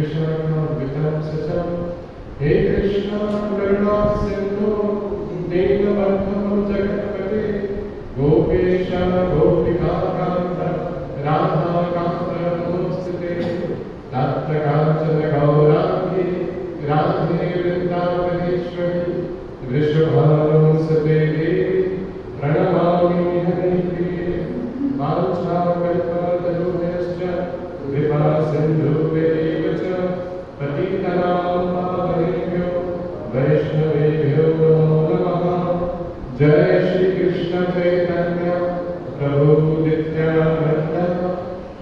कृष्णार्पितं सचम हे कृष्ण करुणा सिंधु दीनबंधु जगत्पते गोपेश गोपिका कांत राधा कांत नमोस्तुते तप्त कांचन गौरांगी राधे वृंदावनेश्वरी वृषभानुसुते देवी प्रणमामि हरिप्रिये वाञ्छाकल्पतरुभ्यश्च कृपा सिन्धुभ्येव च पतितनां पावनेभ्यो वैष्णवेभ्यो नमो नमः। जय श्री कृष्ण चैतन्य प्रभु नित्यानंद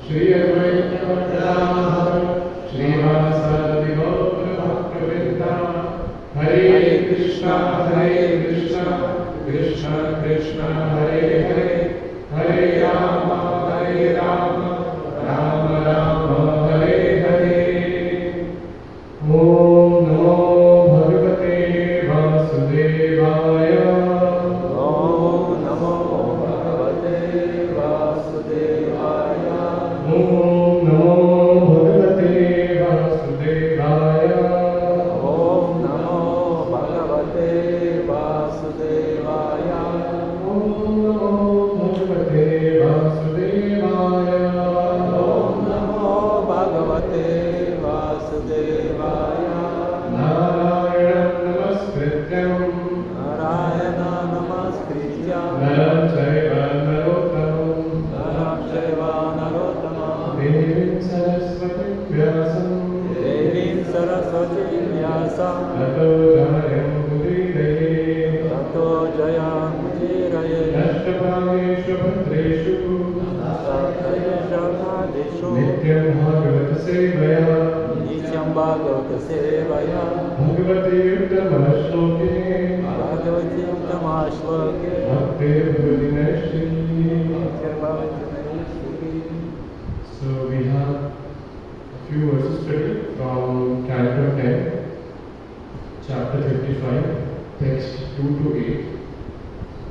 श्री अद्वैत गदाधर श्रीवासादि गौर भक्तवृंद हरे कृष्ण कृष्ण कृष्ण हरे हरे हरे राम राम राम हरे हरे। ओम नमो भगवते वासुदेवाय। ओम नमो भगवते वासुदेवाय। ओम नमो भगवते वासुदेवाय। ओम नमो भगवते वासुदेवाय। ओम नमो भगवते वासुदेवाय। ओम नमो भगवते वासुदेवाय। नारायणं नमस्कृत्यं नारायणं नमस्कृत्यं नरं चैव नरोत्तमं नरं चैव नरोत्तमं देवीं सरस्वतीं व्यासं देवीं सरस्वतीं व्यासं ततो जयमुदीरये। ततो जयमुदीरये। नष्टप्रायेषु भद्रेषु नष्टप्रायेषु नित्यं भागवत सेवया नित्यं भागवत सेवया भगवते उत्तमश्लोके भगवति उत्तमश्लोके भक्तिर्भवति नैष्ठिकी। So we have a few verses study from Canto 10, chapter 55, text 2 to 8.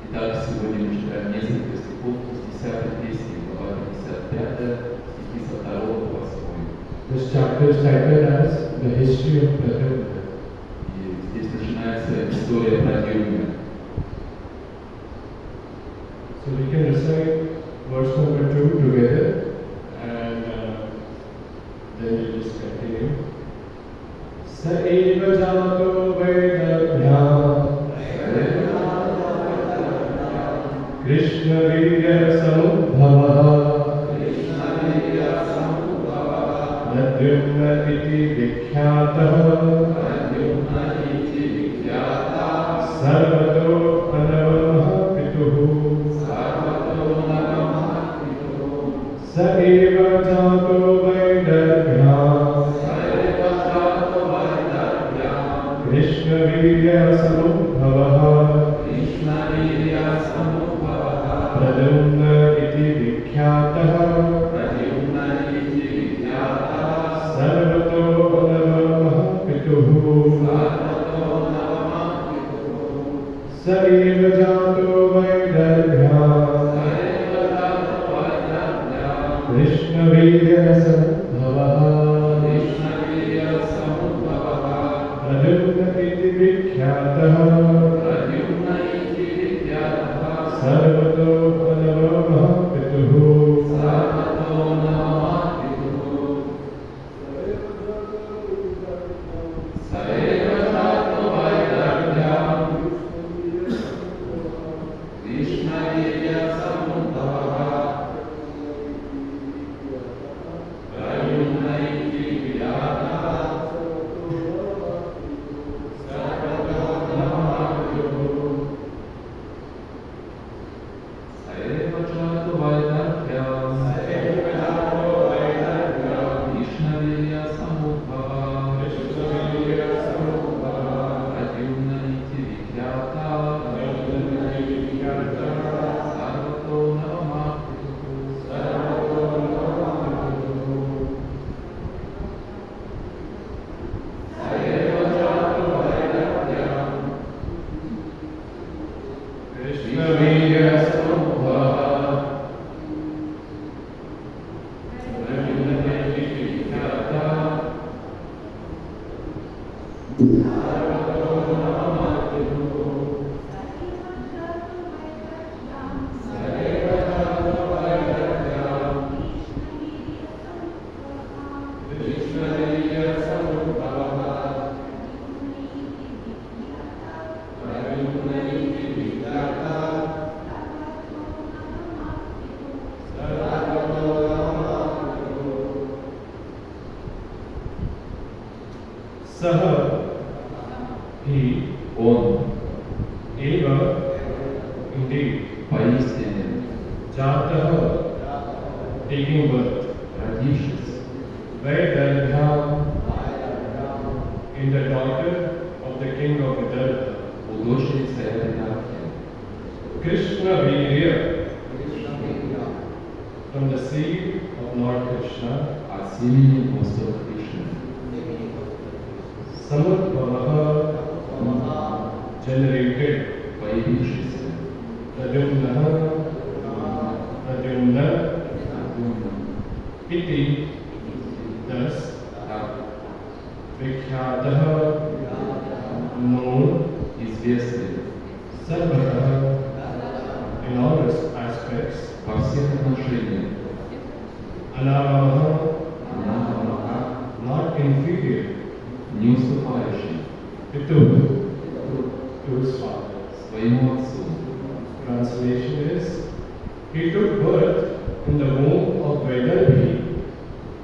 Итак, сегодня мы читаем несколько стихов из 10 песни, глава 55, стихи со 2 по 8. This chapter is titled as The History of Pradyumna. И здесь начинается история Прадьюмна. So we can recite verse number 2 together and then we just continue. Sa eva jato vedabhyam Krishna virya samudbhava Pradyumna iti vikhyatah sarvato anavamah pituh sa eva jato vedabhyam Krishna virya samudbhava Pradyumna iti vikhyatah sarvato anavamah pituh sa eva jato vedabhyam Krishna virya samudbhava Pradyumna iti vikhyatah sarvato anavamah pituh Он, indeed, поистине, taking birth, родившись, in the daughter of the king of Vidarbha, у дочери царя Видархи, Krishna being here, from the seed of Lord Krishna, от семени Господа Кришны, Samudbhava generated появившийся, Pradyumna, Iti, thus, Vikhyataha, known, известный Sarvataha, in all aspects, во всех отношениях, Anavaha, not inferior, не уступающий to his father. своему отцу. Translation is, he took birth in the womb of Vedarbhi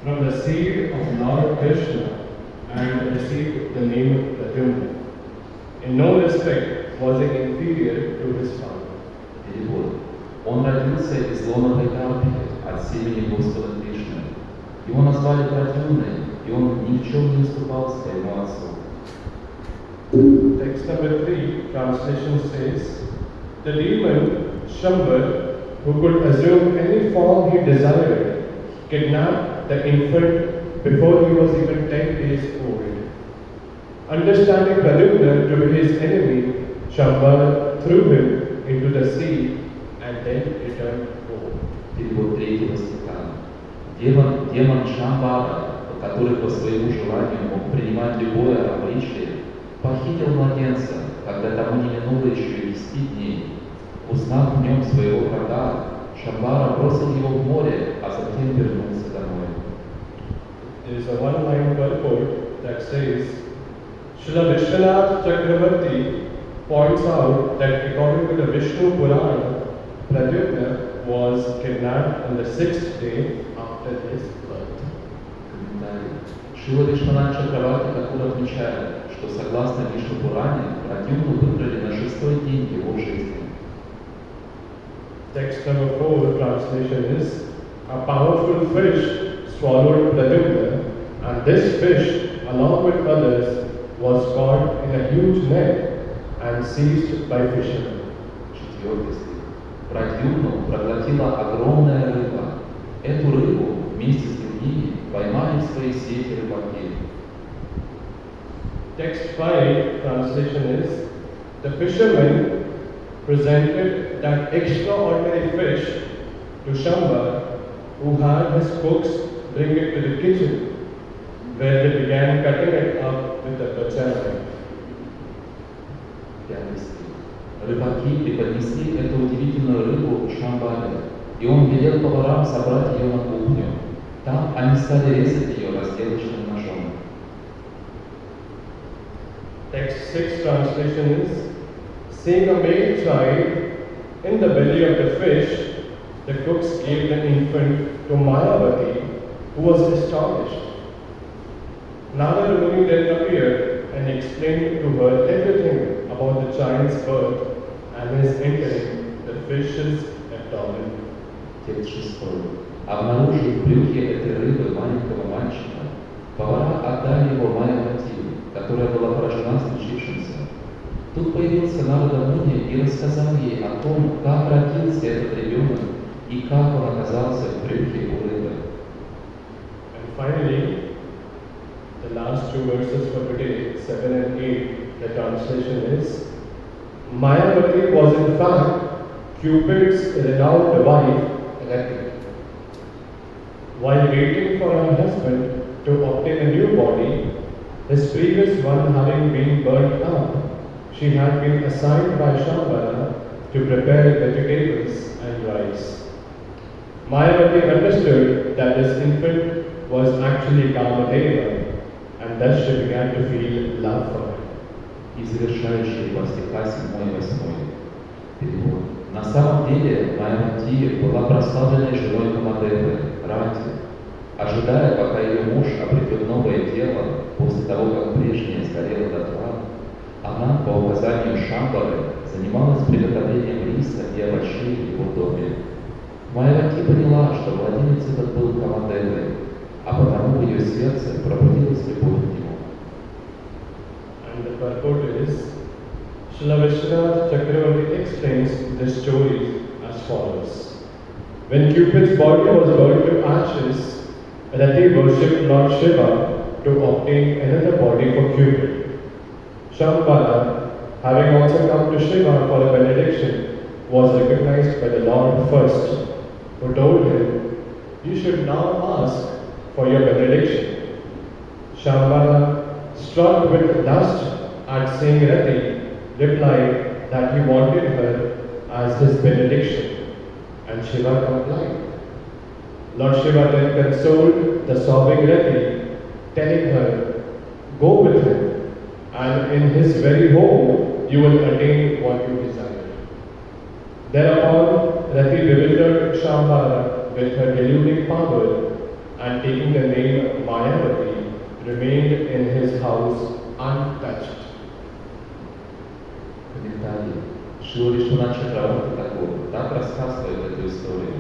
from the seed of Lord Krishna and received the name Pradyumna. In no respect was he inferior to his father. Перевод. Он родился из лона Ведархи от семени Господа Кришны. Его назвали Прадьюмной, и он ни в чем не уступал своему отцу. Text number 3, translation says, the demon Shambhar, who could assume any form he desired, kidnapped the infant before he was even 10 days old. Understanding Pradyumna to be his enemy, Shambhar threw him into the sea and then returned home. Перевод 3 стиха. Демон Шамбара, который по своему желанию мог принимать любое обличие, похитил младенца, когда тому не минуло еще и 10 дней. Узнав в нем своего врага, Шамбара бросил его в море, а затем вернулся домой. There is a one-line purport that says, Srila Vishwanath Chakravarti points out that according to the Vishnu Purana, Pradyumna was kidnapped on the 6th day after his birth. Комментарий. Шрила Вишванат Чакраварти Такур отмечает, что согласно Вишну Пуране, Праdyумну выбрали на 6-й день его жизни. Text number 4 translation is, a powerful fish swallowed Pradyumna, and this fish, along with others, was caught in a huge net and seized by fishermen. 4 стих. Праdyумну проглотила огромная рыба. Эту рыбу вместе с другими поймали в свои сети рыбаки. Text 5 translation is, the fishermen presented that extraordinary fish to Shambhar, who had his cooks bring it to the kitchen, where they began cutting it up with a butcher knife. 5 стих. Рыбаки преподнесли эту удивительную рыбу Шамбаре, и он велел поварам собрать ее на кухню. Там они стали резать ее разделочным ножом. Text 6 translation is, seeing a male child in the belly of the fish, the cooks gave the infant to Mayavati, who was astonished. Narada Muni then appeared and explained to her everything about the child's birth and his entering the fish's abdomen. Текст 6. Обнаружив в брюхе этой рыбы маленького мальчика, повара отдали его Майявати, которая была поражена случившимся. Тут появился Нарада Муни и рассказал ей о том, как родился этот ребенок и как он оказался в брюхе у рыбы. And finally, the last two verses for today, 7 and 8, the translation is, Mayavati was in fact Cupid's renowned wife, Rati. While waiting for her husband to obtain a new body, His previous one having been burnt up, she had been assigned by Shambhala to prepare vegetables and rice. Mayavati understood that this infant was actually Kamadeva, and thus she began to feel love for him. И завершающие два стиха 7 и 8. Перевод. На самом деле Майавати была прославленной женой Камадевы, Рати. Ожидая, пока ее муж обретет новое тело, после того, как прежнее сгорело дотла, она, по указанию Шамбалы, занималась приготовлением риса и овощей в его доме. Майавати поняла, что владелец этот был Камадевой, а потому в ее сердце пробудилась любовь к нему. And the purport is, Srila Vishwanath Chakravarti explains the story as follows. When Cupid's body was burned to ashes, Rati worshipped Lord Shiva to obtain another body for Cupid. Shambhala, having also come to Shiva for a benediction, was recognized by the Lord first, who told him, "You should now ask for your benediction." Shambhala, struck with lust at seeing Rati, replied that he wanted her as his benediction, and Shiva complied. Lord Shiva then consoled the sobbing Rati, telling her, "Go with him, and in his very home you will attain what you desire." Thereupon, Rati bewildered Shambhala with her deluding power, and taking the name Mayavati, remained in his house untouched. Комментарий. Шрила Вишванатха Чакраварти так рассказывает эту историю.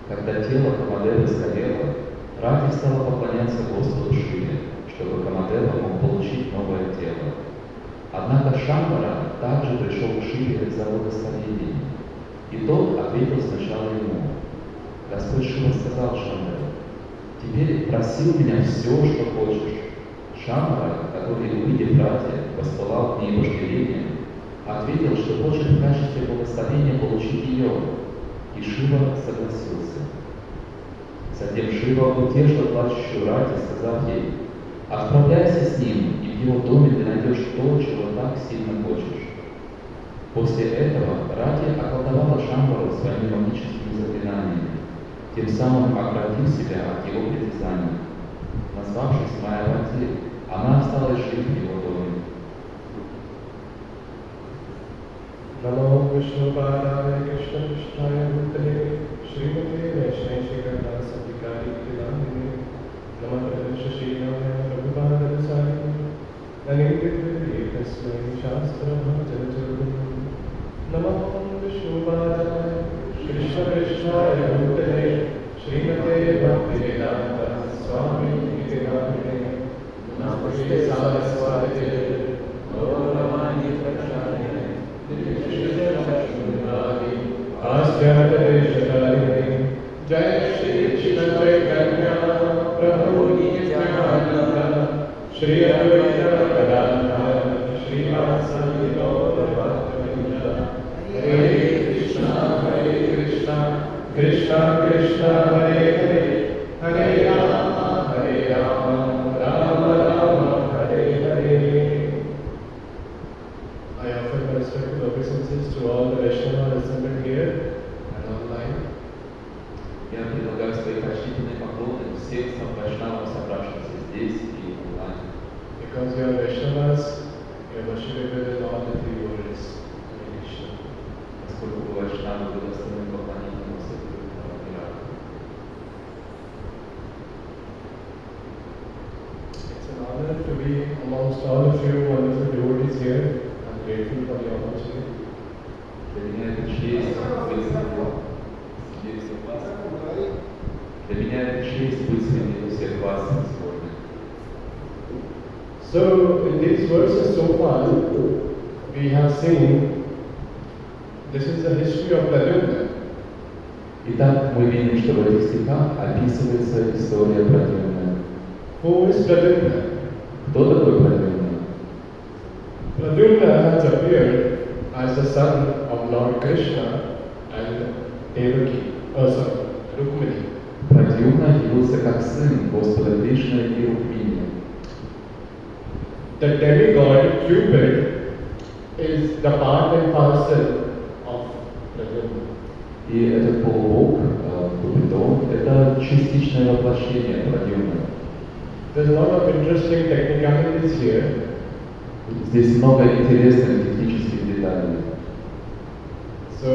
Когда тело Камадевы сгорело, Рати стала поклоняться Господу Шиве, чтобы Камадева мог получить новое тело. Однако Шамбара также пришел к Шиве за благословением, и тот ответил сначала ему. Господь Шива сказал Шамбаре: «Теперь проси у меня все, что хочешь». Шамбара, который, увидев Рати, воспылал к ней вожделением, ответил, что хочет в качестве благословения получить ее, и Шива согласился. Затем Шива утешил плачущую Рати, сказав ей: «Отправляйся с ним, и в его доме ты найдешь то, чего так сильно хочешь». После этого Рати околдовала Шамбару своими магическими заклинаниями, тем самым оградив себя от его притязаний. Назвавшись Майавати, она осталась жить в его доме. Namo Vishnu Padaya Krishna Krishnaya Bhutale Shrimate Vaishnavi Sadhikari Kilamine Namaha Shashilaya Prabhupada Dasari Nanindri Tasmai Shastra Jalajaru Namo Vishnu Padaya Krishna Krishnaya Bhutale Shrimate Bhaktivedanta Swami Kilamine Namaste Saraswati Gauravani Prashaya Jai Shri Krishna Chaitanya Prabhu Nityananda Shri Advaita Gadadhara Srimad Sankirtan Hare Krishna Krishna Krishna Hare Hare Hare Rama Rama Rama Hare Hare. I offer my respectful obeisances to all the Vaishnavas assembled here and online. Я предлагаю свои почтительные поклоны всем Вайшнавам, собравшимся здесь и онлайн. Because you are Vaishnavas, you are worshipable in all the three worlds. Поскольку вы Вайшнавы, вы достойны поклонения во всех мирах. It's an honor to be amongst all of you wonderful devotees here. I'm grateful for the opportunity. Для меня это честь быть среди всех вас сегодня. So, in these verses so far, we have seen this is the history of Pradyumna. Итак, мы видим, что в этих стихах описывается история Праdyумна. Who is Pradyumna? Кто такой Праdyумна? Pradyumna has appeared as the son of Lord Krishna and Devaki, Rukmini. Праdyумна явился как сын Господа Кришны и Рукмини. the demigod Cupid is the part and parcel of Pradyumna. И этот полубог, Купидон, это частичное воплощение Прадьюмны. There's a lot of interesting technicalities here. Здесь много интересных технических деталей. So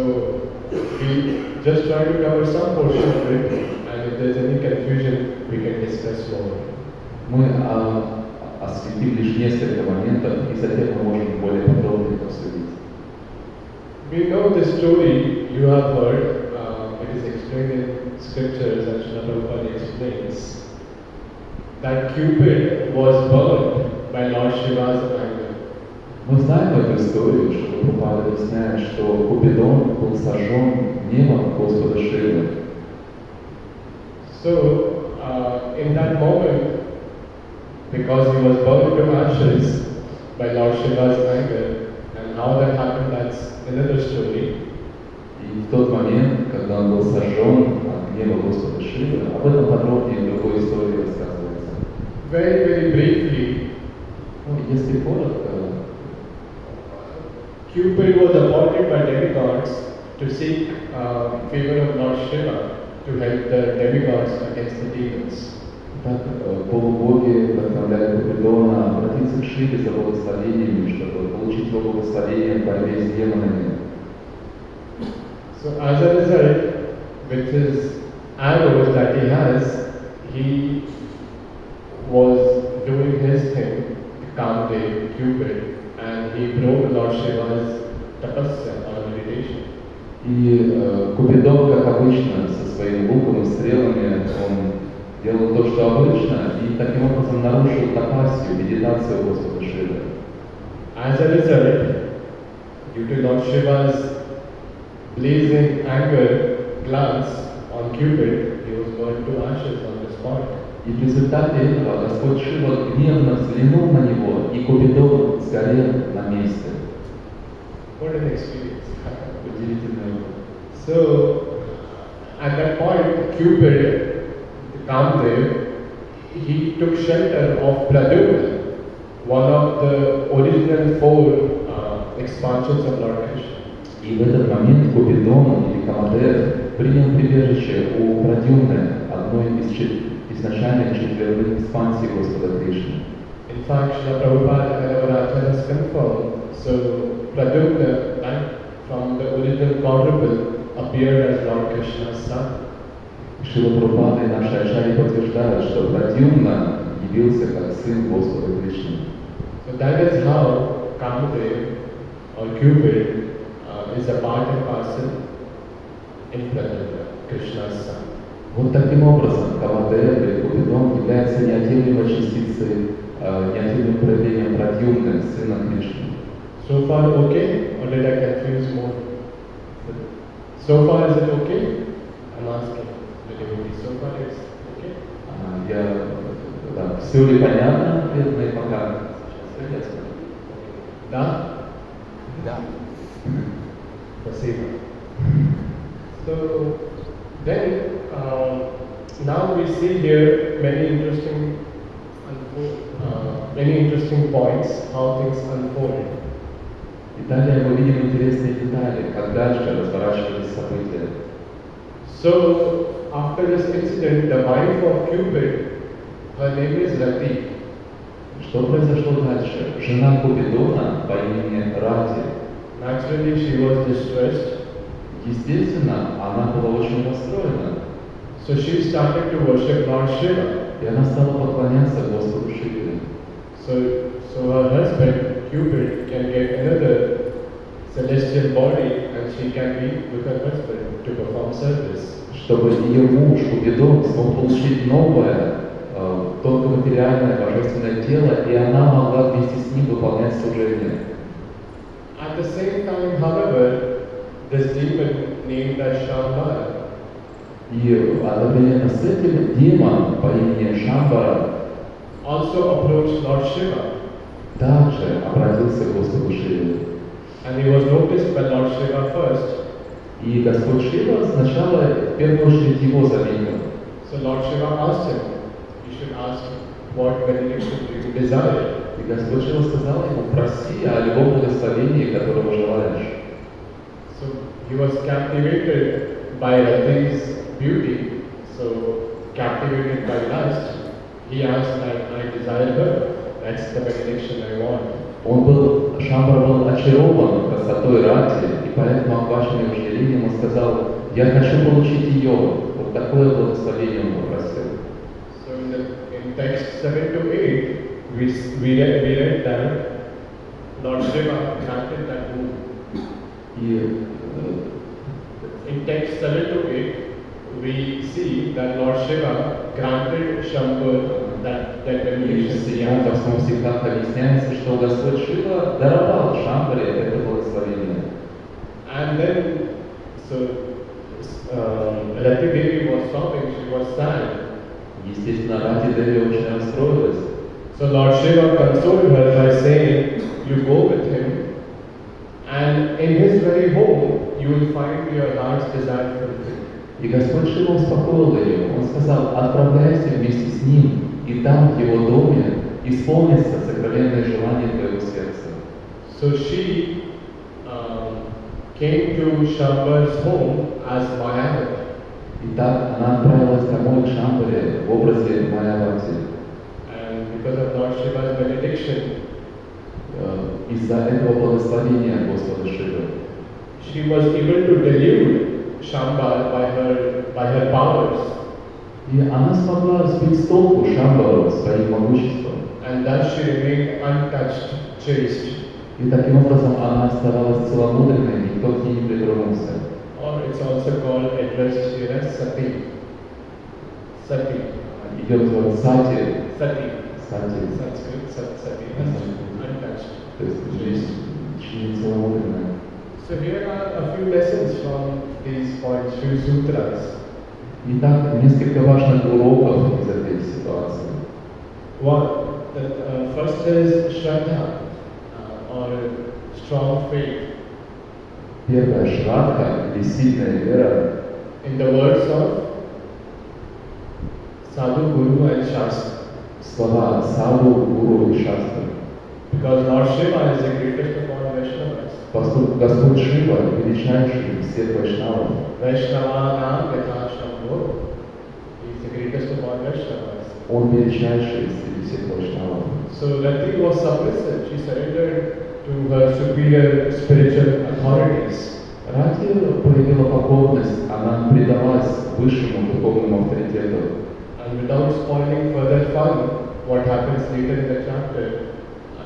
we just try to cover some portion of it, and if there's any confusion, we can discuss more. Мы осветим лишь несколько моментов, и затем мы можем более подробно их обсудить. We know the story you have heard. It is explained in scriptures, and Srila Prabhupada explains that Cupid was burned by Lord Shiva's anger. Мы знаем эту историю, что Прабхупада объясняет, что Купидон был сожжен гневом Господа Шивы. So, in that moment, because he was burned to ashes by Lord Shiva's anger, and how that happened, that's another story. И в тот момент, когда он был сожжен от гнева Господа Шивы, об этом подробнее в другой истории рассказывается. Very, very briefly, Если коротко, Cupid was appointed by demigods to seek favor of Lord Shiva to help the demigods against the demons. так полубоги вдохновляли Купидона обратиться к Шиве за благословениями, чтобы получить его благословение в борьбе с демонами. So as a result, with his arrows that he has, he was doing his thing to calm the Cupid, and he broke Lord Shiva's tapasya or meditation. И Купидон, как обычно, со своим луком и стрелами, он делал то, что обычно, и таким образом нарушил тапасию, медитацию Господа Шивы. As a result, due to Lord Shiva's blazing anger glance on Cupid, he was burned to ashes on the spot. И в результате этого Господь Шива гневно взглянул на него, и Купидон сгорел на месте. What an experience. Удивительный опыт. So, at that point, Cupid, the Kamdev, he took shelter of Pradyumna, one of the original four expansions of Lord Krishna. И в этот момент Купидон или Камадев принял прибежище у Прадьюмны, одной из изначальных четверных экспансий Господа Кришны. In fact, Srila Prabhupada and our Acharyas confirmed, so Pradyumna, right, from the original corporal, appeared as Lord Krishna's son. Шрила Прабхупада и наши ачарьи подтверждают, что Прадьюмна явился как сын Господа Кришны. So that is how Kamadev or Cupid is a part and parcel in Pradyumna, Krishna's son. Вот таким образом Камадев или Купидон является неотъемлемой частицей, неотъемлемым проявлением Прадьюмны, сына Кришны. So far okay, or did I confuse more? So far is it okay? I'm asking the devotee. So far it's okay? Все ли понятно? Преданные пока. Сейчас ясно. Да? Да. Спасибо. So then now we see here many interesting points how things unfold. И далее мы видим интересные детали, как дальше разворачивались события. So after this incident, the wife of Cupid, her name is Rati. Что произошло дальше? Жена Купидона по имени Рати. Naturally, she was distressed. Естественно, она была очень расстроена. So she started to worship Lord Shiva. И она стала поклоняться Господу Шиве. So her husband, Cupid, can get another celestial body and she can be with her husband to perform service. Чтобы ее муж Купидон смог получить новое, тонкоматериальное божественное тело, и она могла вместе с ним выполнять служение. At the same time, however, this demon named as Shambhala И одновременно с этим демон по имени Шамбара also approached Lord Shiva, также обратился к Господу Шиве. and he was noticed by Lord Shiva first. И Господь Шива сначала в первую очередь его заметил. So Lord Shiva asked him, you should ask what benediction do you desire. И И Господь Шива сказал ему: проси о любом благословении, которого желаешь. So he was captivated by Rati's beauty. So captivated by lust, he asked that I desire her. That's the benediction I want. Шамбара был очарован красотой Рати, и поэтому охваченный вожделением он сказал: я хочу получить ее. Вот такое благословение он попросил. So in text 7 to 8, we read that Lord Shiva granted that boon. И In text 7 to 8, we see that Lord Shiva granted Shambhu that в benediction. 7-8 стихах объясняется, что Господь Шива даровал Шамбаре это благословение. And then, Rati Devi was sobbing, she was sad. Естественно, Рати Деви очень расстроилась. So Lord Shiva consoled her by saying, you go with him, and in his very home, you will find your heart's desire fulfilled. И Господь Шива успокоил ее. Он сказал: отправляйся вместе с ним, и там, в его доме, исполнится сокровенное желание твоего сердца. So she came to Shambha's home as Mayavati. Итак, она отправилась домой к Шамбаре в образе Майявати. And because of Lord Shiva's benediction, Из-за этого благословения Господа Шивы she was able to delude Shambha by her powers. и она смогла сбить с толку Шамбару своим могуществом. And thus she remained untouched, chaste. И таким образом она оставалась целомудренной, никто к ней не притронулся. Or it's also called addressed here as Sati. Sati. Ее называют Сати. Sati. Сати. Sanskrit, Sati. Untouched. То есть здесь очень целомудренная. So here are a few lessons from these points, few sutras. Итак, несколько важных уроков из этой ситуации. One, the first is Shraddha, or strong faith. Первая — шрадха, или сильная вера. In the words of Sadhu, Guru and Shastra. Слова Саду, Гуру и Шастры. Because Lord Shiva is the greatest of all Vaishnavas. Поскольку Господь Шива величайший из всех вайшнавов. Vaishnava Yatha Shambhu, he is the greatest of all Vaishnavas. Он величайший среди всех вайшнавов. So Rati was submissive. She surrendered to her superior spiritual authorities. Рати проявила покорность, она предалась высшему духовному авторитету. And without spoiling further fun, what happens later in the chapter,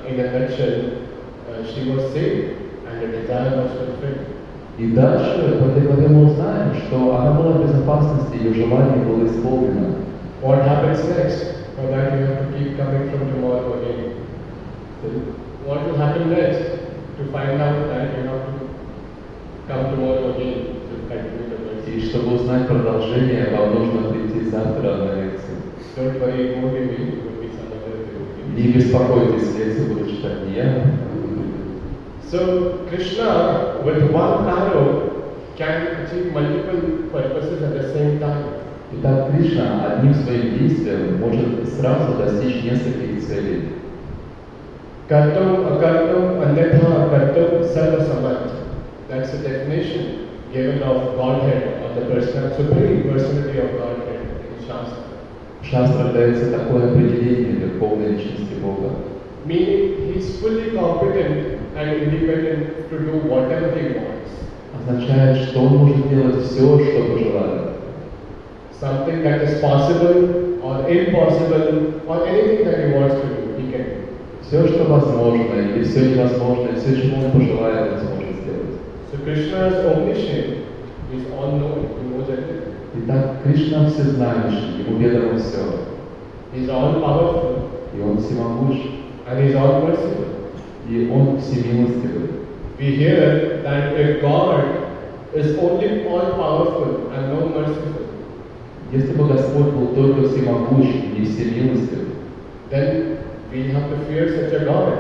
in a nutshell, she was saved and the desire was fulfilled. И дальше в этой главе мы узнаем, что она была в безопасности, ее желание было исполнено. What happens next? For that you have to keep coming from tomorrow again. What will happen next? To find out that you have to come tomorrow again to continue the verse. И чтобы узнать продолжение, вам нужно прийти завтра на лекцию. Don't worry, it won't be me, it will be some other day. Не беспокойтесь, лекцию буду читать не я. So Krishna, with one arrow, can achieve multiple purposes at the same time. Итак, Кришна одним своим действием может сразу достичь нескольких целей. Kartam, akartam, anyatha kartam, sarva samat. That's the definition given of Godhead, or the personal, supreme personality of Godhead in Shastra. В шастрах дается такое определение верховной личности Бога. Meaning, he is fully competent and independent to do whatever he wants. Означает, что он может делать все, что пожелает. Something that is possible or impossible or anything that he wants to do, he can do. Все, что возможно, или все невозможно, и все, чего он пожелает, он сможет сделать. So Krishna is omniscient, he is all-knowing, he knows everything. Итак, Кришна всезнающий, ему ведомо все. He is all-powerful И он всемогущ, and he is all-merciful. и он всемилостивый. We hear that if God is only all-powerful and no merciful, Если бы Господь был только всемогущ и не всемилостив, then we have to fear such a God.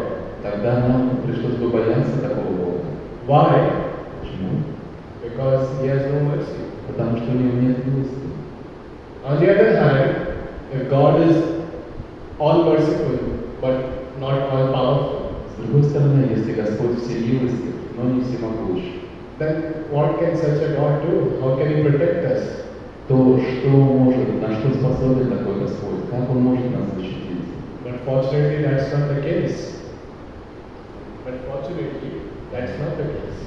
тогда нам пришлось бы бояться такого Бога. Why? Почему? Because he has no mercy. Потому что у него нет милости. On the other hand, if God is all-merciful but not all-powerful, если Господь всемилостив, но не всемогущ, then what can such a God do? How can He protect us? то что может, на что способен такой Господь? Как Он может нас защитить? But fortunately, that's not the case.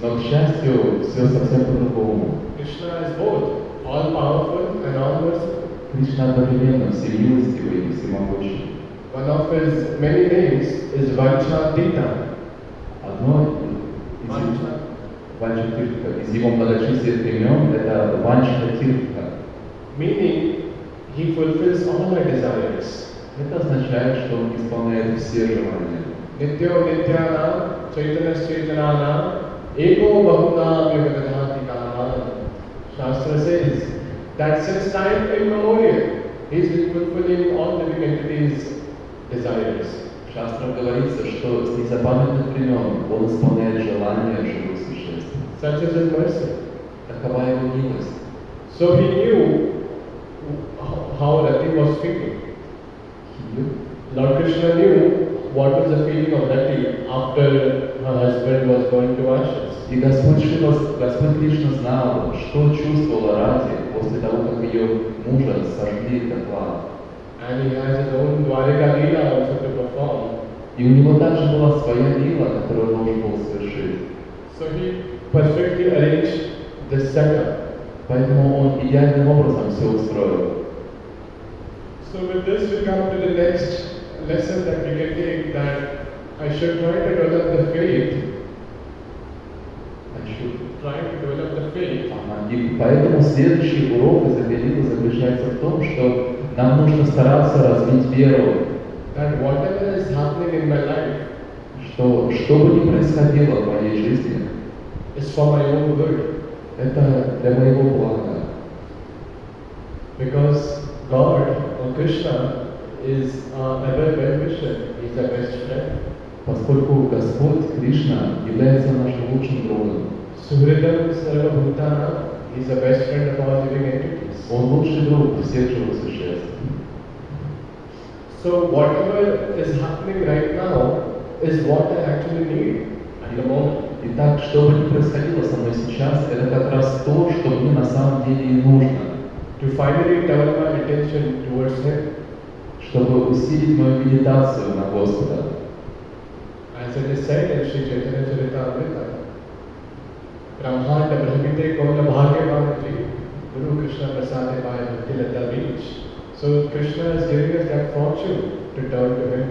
Но, к счастью, все совсem по-другому. Krishna is both all-powerful and all-merciful. Кришна одновременно всемилостивый и всемогущий. One of His many names is Vanchadita. Одно из его многочисленных имен это Ванчха Тиртха. Meaning, He fulfills all our desires. Это означает, что Он исполняет все желания. Nityo Nityanam, Chaitanya Chaitananam, Eko Bahunam Yugadadhatikam. Shastra says that since time immemorial, He's been fulfilling all living entities' desires. В шастрах говорится, что с незапамятных времен Он исполняет желания живых существ. Such is His mercy. Такова Его милость. So He knew how Rati was feeling. Lord Krishna knew what was the feeling of Rati after her husband was going to ashes. И Господь Кришна знал, что чувствовала Рати после того, как ее мужа сожгли в дотла. And He has His own Dwarika Leela also to perform. И у него также была своя лила, которую он должен был совершить. So He perfectly arranged this setup. Поэтому он идеальным образом все устроил. So with this we come to the next lesson that we can take, that I should try to develop the faith. Try to develop the faith. И поэтому следующий урок из этой лилы заключается в том, что нам нужно стараться развить веру. That whatever is happening in my life, что бы ни происходило в моей жизни, is for my own good. Это для моего блага. Because God or Krishna is our ever well-wisher. He's our best friend. Поскольку Господь Кришна является нашим лучшим другом. Suhridam Sarva Bhutana, He's the best friend of all living entities. Он лучший друг всех живых существ. So whatever is happening right now is what I actually need at the moment. Итак, что бы ни происходило со мной сейчас, это как раз то, что мне на самом деле и нужно. To finally turn my attention towards Him. Чтобы усилить мою медитацию на Господа. As it is said in Sri Chaitanya Charitamrita, Brahmanda Brahmite Kaula Bhagavanaji, Guru Krishna Prasade Bhai Bhakti Lata Beach. So Krishna is giving us that fortune to turn to Him.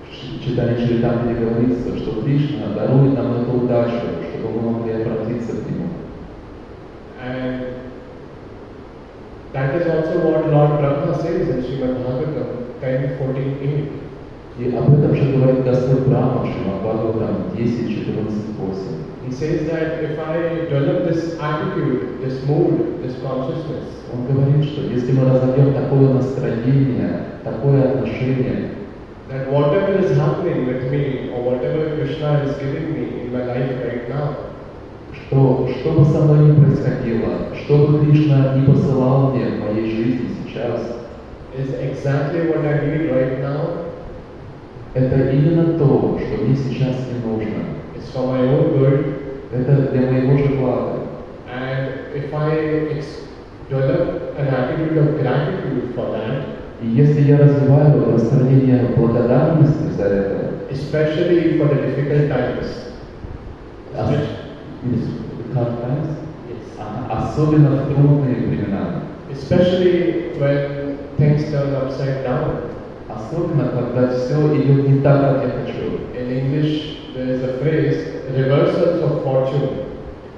В читании Чаритамрити говорится, что Кришна дарует нам эту удачу, чтобы мы могли обратиться к Нему. And that is also what Lord Brahma says in Shrimad Bhagavatam 10.14.8. И об этом же говорит Господь Брахма в Шримад Бхагаватам 10.14.8. He says that if I develop this attitude, this mood, this consciousness, Он говорит, что если мы разовьем такое настроение, такое отношение, that whatever is happening with me or whatever Krishna is giving me in my life right now, что бы со мной ни происходило, что бы Кришна не посылал мне в моей жизни сейчас, is exactly what I need right now. Это именно то, что мне сейчас не нужно. It's for my own good. Это для моего же блага. And if I develop an attitude of gratitude for that, и если я развиваю настроение благодарности за это, especially for the difficult times, особенно в трудные времена, especially when things turn upside down. Особенно, когда все идет не так, как я хочу. In English, there is a phrase, reversals of fortune.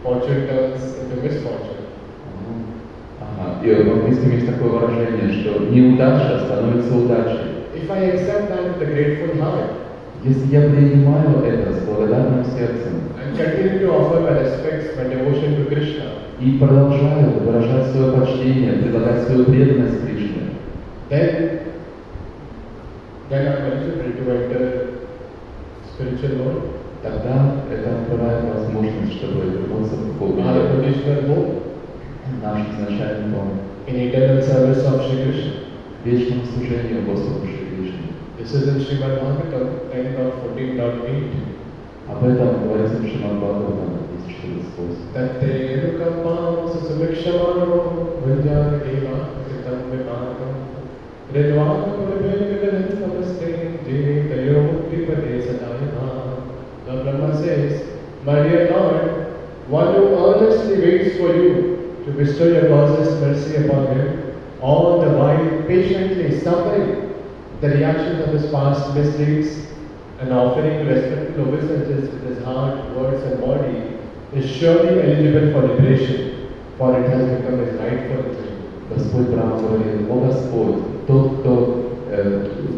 Fortune turns into misfortune. И в английском есть такое выражение, что неудача становится удачей. If I accept that with a grateful heart, если я принимаю это с благодарным сердцем, and continue to offer my respects, my devotion to Krishna, и продолжаю выражать свое почтение, предлагать свою преданность Кришне, then I'm eligible to enter spiritual world. Тогда это открывает возможность, чтобы вернуться в духовный Our мир, original home, наш изначальный дом, in eternal service of Shri Krishna. вечному служению Господу Шри Кришне. This is in Shrimad Bhagavatam 10.14.8. Об этом говорится в Шримад Бхагаватам 10.55. Tatte rukapam susumikshamano vajjana deva kritam vipakam redvana purabhe namaste jini tayo mukti pade sadayana. The Brahma says, my dear Lord, one who earnestly waits for you to bestow your causeless mercy upon him, all the while patiently suffering the reactions of his past misdeeds and offering respectful obeisances with his heart, words and body, is surely eligible for liberation, for it has become his rightful claim. Господь Брахма говорит: о Господь, тот, кто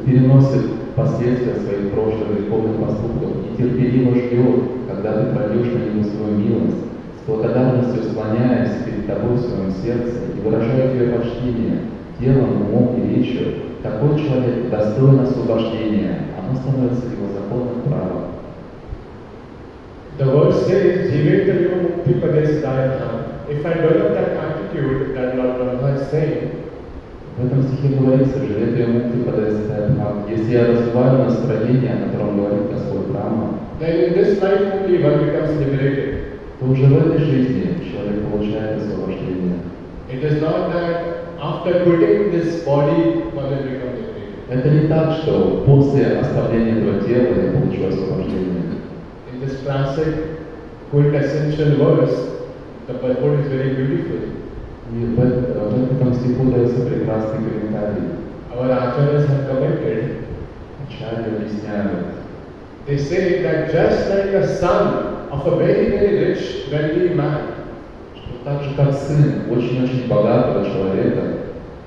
переносит последствия своих прошлых греховных поступков и терпеливо ждет, когда ты прольешь на него свою милость, с благодарностью склоняясь перед тобой в своем сердце и выражая тебе почтение телом, умом и речью, такой человек достоин освобождения, оно становится его законным правом. The verse says, Jivetayo mukti padesdayana. If I develop that attitude that Lord Brahma is saying, в этом стихе говорится: «Живет мукти падесдает бхак». Если я развиваю настроение, о котором говорит Господь Брахма, then in this life only one becomes liberated. то уже в этой жизни человек получает освобождение. It is not that after quitting this body one will become liberated. Это не так, что после оставления этого тела я получу освобождение. In this classic quintessential verse, the purport is very beautiful. И в этом стиху дается прекрасный комментарий. Our acharyas have commented. Ачарьи объясняют. They say that just like a son of a very, very rich, wealthy man, Что так же, как сын очень-очень богатого человека,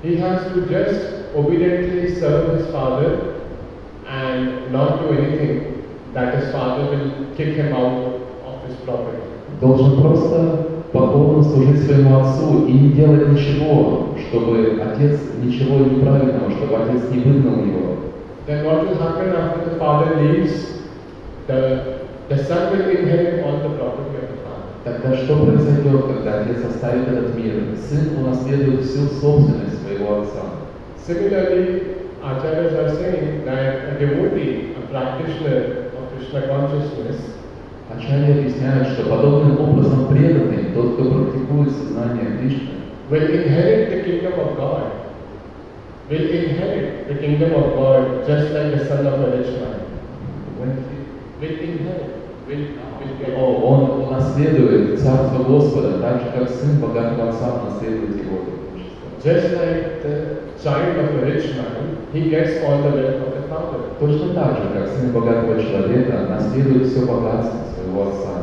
he has to just obediently serve his father and not do anything that his father will kick him out of his property. должен просто покорно служить своему отцу и не делать ничего, чтобы отец ничего неправильного, чтобы отец не выгнал его. Then what will happen after the father leaves? The son will inherit all the property of the father. Тогда что произойдет, когда отец оставит этот мир? Сын унаследует всю собственность своего отца. Similarly, acharyas are saying that a devotee, a practitioner of Krishna consciousness, Ачарьи объясняют, что подобным образом преданный, тот, кто практикует сознание Кришны, will inherit the kingdom of God. Will inherit the kingdom of God just like the son of a rich man. Will inherit. Will get. он унаследует Царство Господа, так же, как сын богатого отца унаследует его имущество. Just like the child of a rich man, he gets all the wealth of the father. Точно так же, как сын богатого человека наследует все богатство своего отца.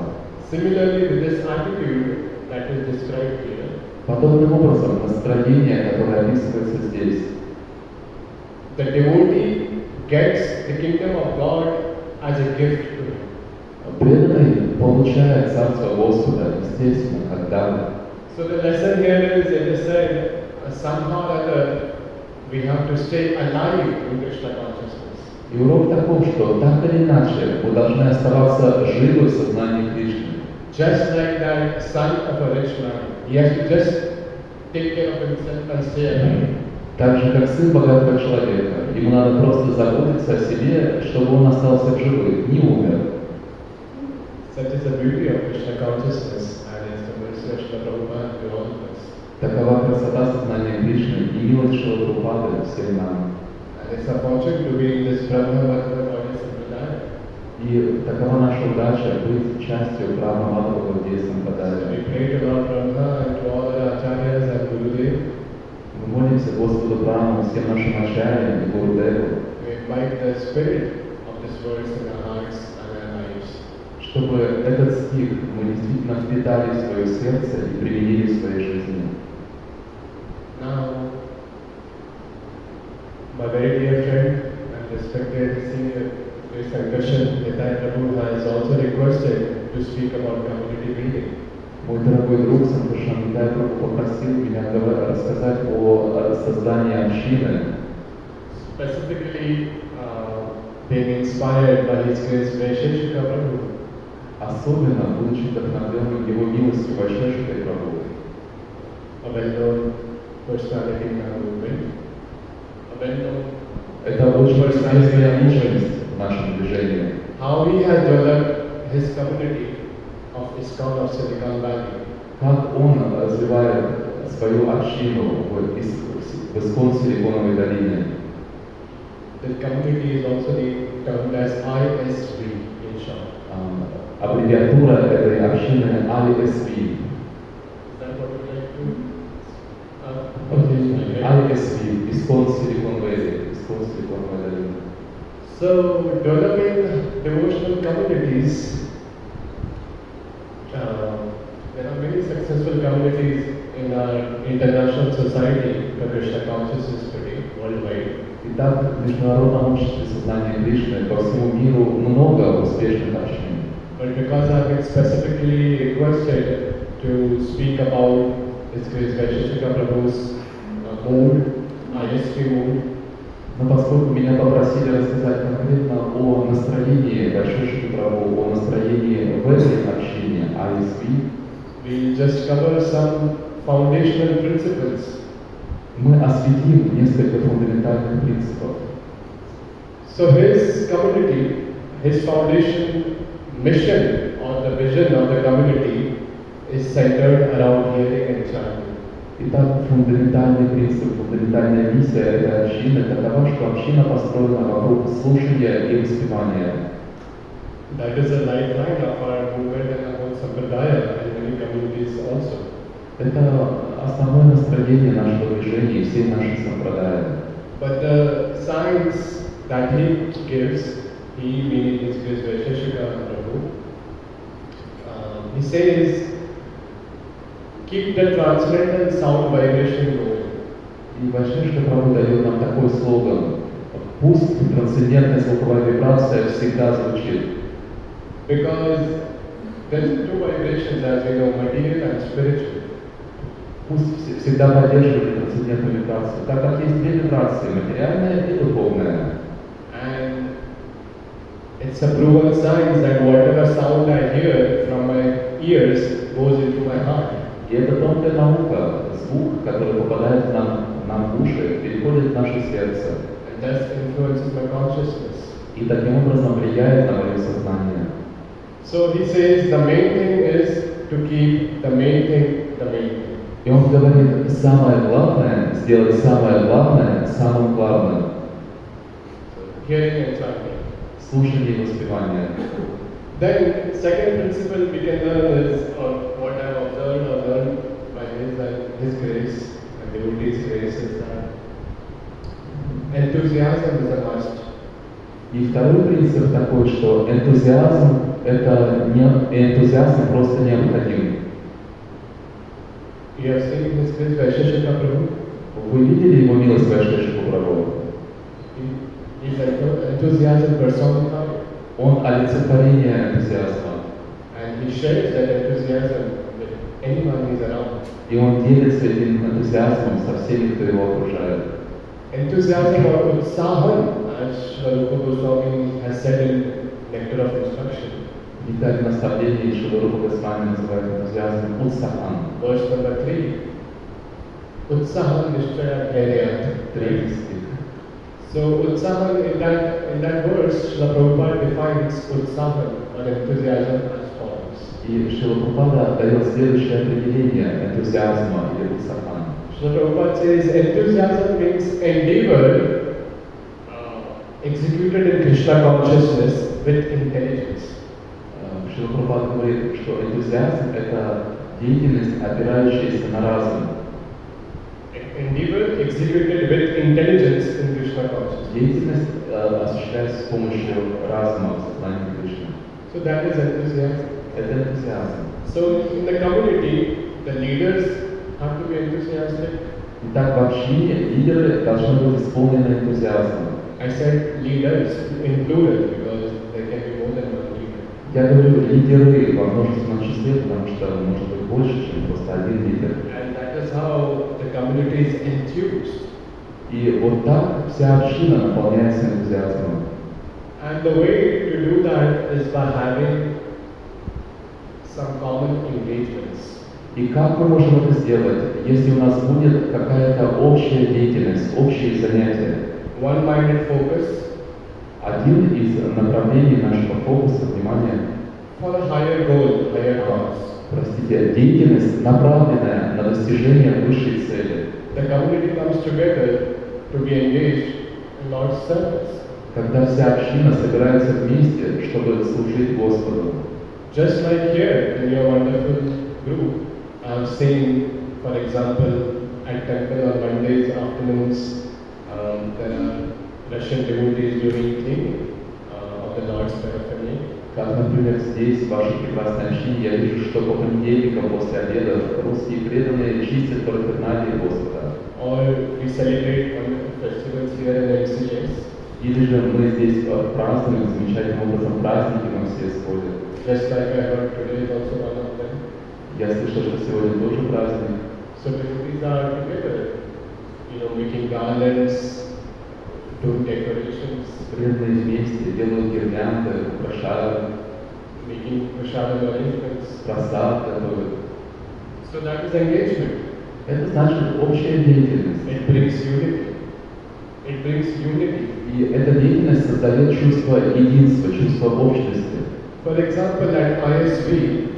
Similarly, with this attitude that is described here, Подобным образом, настроение, которое описывается здесь, the devotee gets the kingdom of God as a gift to him. преданный получает Царство Господа, естественно, как дар. So the lesson here is, it is said, somehow or other, we have to stay alive in Krishna consciousness. И урок таков, что так или иначе вы должны оставаться живы в сознании Кришны. Just like that son of a rich man, he has to just take care of himself and stay alive. Так же, как сын богатого человека, ему надо просто заботиться о себе, чтобы он остался в живых, не умер. Such is the beauty of Krishna consciousness and it's the mercy of Srila Prabhupada to all of us. Такова красота сознания Кришны и милость Шрила Прабхупады всем нам. And it's a fortune to be in this Brahma Madhava Gaudiya Sampradaya. И такова наша удача быть частью Брахма Мадхава Гауdiya So Sampradaya. we pray to Lord Brahma and to all the acharyas and Gurudev. Мы молимся Господу Брахму, всем нашим ачарьям и Гурудеву, We invite the spirit of this verse in our hearts and our lives. чтобы этот стих мы действительно впитали в свое сердце и применили в своей жизни. Now, my very dear friend and respected senior Sankarshan Nitai Prabhu has also requested to speak about community meeting. Мой дорогой друг Санкаршан Нитай Прабху попросил меня рассказать о создании общины, Specifically, being inspired by his grace Vaisheshika Prabhu. особенно будучи вдохновленным его милостью Вайшешикой Прабху. A well-known personality in our movement. A well-known Это очень известная личность в нашем движении. how he has developed his community of ISKCON of Silicon Valley. Как он развивает свою общину в ISKCON Силиконовой долине. The community is also termed as ISV in short. Аббревиатура этой общины ISV. Is that what you like to? ISV, ISKCON Silicon Valley, ISKCON Силиконовой долины. So developing devotional communities, there are many successful communities in our international society for Krishna consciousness today, worldwide. Итак, в Международном обществе сознания Кришны по всему миру много успешных общин. But because I've been specifically requested to speak about His Grace Vaisheshika Prabhu's mood, ISV mood, Но поскольку меня попросили рассказать конкретно о настроении Вайшешики Прабху, о настроении в этой общине ISV, we just cover some foundational principles. мы осветим несколько фундаментальных принципов. So his community, his foundation mission or the vision of the community is centered around hearing and chanting. Итак, фундаментальный принцип, фундаментальная миссия этой общины такова, что община построена вокруг слушания и воспевания. That is a lifeline of our movement and our whole sampradaya and many communities also. Это основное настроение нашего движения и всей нашей сампрадая. But the signs that he gives, he meaning His Grace Vaisheshika Prabhu, he says, keep the transcendental sound vibration going. И Вайшешика Прабху дает нам такой слоган: пусть трансцендентная звуковая вибрация всегда звучит. Because there's two vibrations, as we know, material and spiritual. Пусть всегда поддерживает трансцендентную вибрацию, так как есть две вибрации, материальная и духовная. And it's a proven science that whatever sound I hear from my ears goes into my heart. И это тонкая наука, звук, который попадает нам в уши, переходит в наше сердце. And thus influences my consciousness. И таким образом влияет на мое сознание. So he says the main thing is to keep the main thing the main thing. И он говорит, самое главное, сделать самое главное самым главным. Hearing and chanting. Слушание и воспевание. Then second principle we can learn is, or what I have observed or learned by His grace and devotees' grace, is that enthusiasm is a must. И второй принцип такой, что энтузиазм просто необходим. You have seen His Grace Vaisheshika Prabhu. Вы видели его милость Вайшешику Прабху? He is enthusiasm personified. Он олицетворение энтузиазма. And he shares that enthusiasm with anyone who is around. И он делится этим энтузиазмом со всеми, кто его окружает. Enthusiasm or utsahan, as Shri Rupa Goswami has said in Nectar of Instruction. В детале наставлений Шри Рупа Госвами называют энтузиазмом утсахан. Verse number 3. Utsahan nishchaya dhyayat. Третий стих. So utsahan in that verse, Srila Prabhupada defines utsahan or enthusiasm as follows. И Шрила Прабхупада дает следующее определение энтузиазма или утсахан. Srila Prabhupada says enthusiasm means endeavor executed in Krishna consciousness with intelligence. Шрила Прабхупада говорит, что энтузиазм – это деятельность, опирающаяся на разум. Endeavor executed with intelligence in Krishna consciousness. Деятельность осуществляется с помощью разума в сознании Кришны. So that is enthusiasm. Это энтузиазм. So in the community, the leaders have to be enthusiastic. Итак, в общине лидеры должны быть исполнены энтузиазмом. I said leaders in plural because there can be more than one leader. Я говорю лидеры во множественном числе, потому что может быть больше, чем просто один лидер. And that is how the community is enthused. И вот так вся община наполняется энтузиазмом. And the way to do that is by having some common engagements. И как мы можем это сделать, если у нас будет какая-то общая деятельность, общие занятия? One-minded focus, Один из направлений нашего фокуса внимания for a higher goal, higher cause. Простите, деятельность, направленная на достижение высшей цели. The community comes together to be engaged in Lord's service. Когда вся община собирается вместе, чтобы служить Господу. Just like here in your wonderful group, I have seen, for example, at temple on Mondays afternoons, there are Russian devotees doing cleaning of the Lord's paraphernalia. Как, например, здесь, в вашей прекрасной общине, я вижу, что по понедельникам после обеда русские преданные чистят параферналии Господа. Or we celebrate wonderful festivals here in MCS. Или же мы здесь празднуем замечательным образом праздники, мы все сходят. Just like I heard today is also one of them. Я слышал, что сегодня тоже праздник. So devotees are together, making garlands, doing decorations, Преданные вместе делают гирлянды, украшают, making prasadam arrangements. просад готовят. So that is engagement. Это значит общая деятельность. It brings unity. It brings unity. И эта деятельность создает чувство единства, чувство общности. For example, at ISV,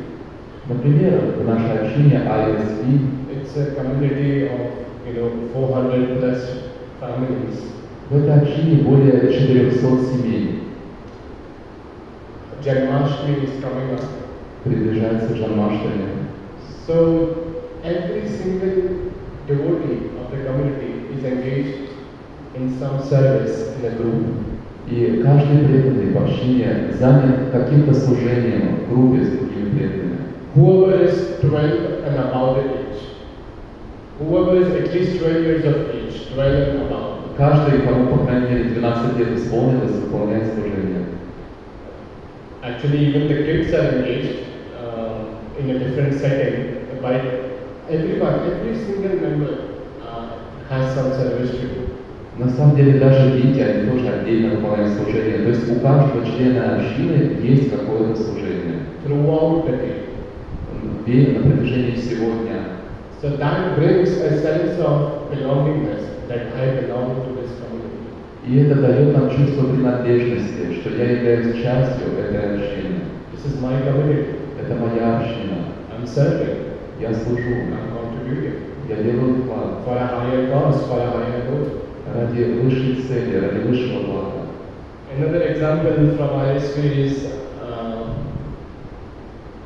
Например, в нашей общине ISV it's a community of 400 plus families. в этой общине более 400 семей. Janmashtami is coming up. Приближается Джанмаштами. So every single devotee of the community is engaged in some service in a group. И каждый преданный в общине занят каким-то служением в группе с другими преданными. Whoever is 12 and above the age, whoever is at least 12 years of age, 12 and above, Каждый, кому, по крайней мере, 12 лет исполнилось, выполняет служение. actually even the kids are engaged in a different setting, but every single member has some service to do. На самом деле, даже дети, они тоже отдельно выполняют служение. То есть у каждого члена общины есть какое-то служение. Throughout the day. На протяжении всего дня. So that brings a sense of belongingness, that I belong to this community. И это дает нам чувство принадлежности, что я являюсь частью этой общины. This is my community. Это моя община. I'm serving. Я служу. I'm contributing. Я делаю вклад. For a higher cause, for a higher goal. Ради высшей цели, ради высшего блага. Another example from ISV is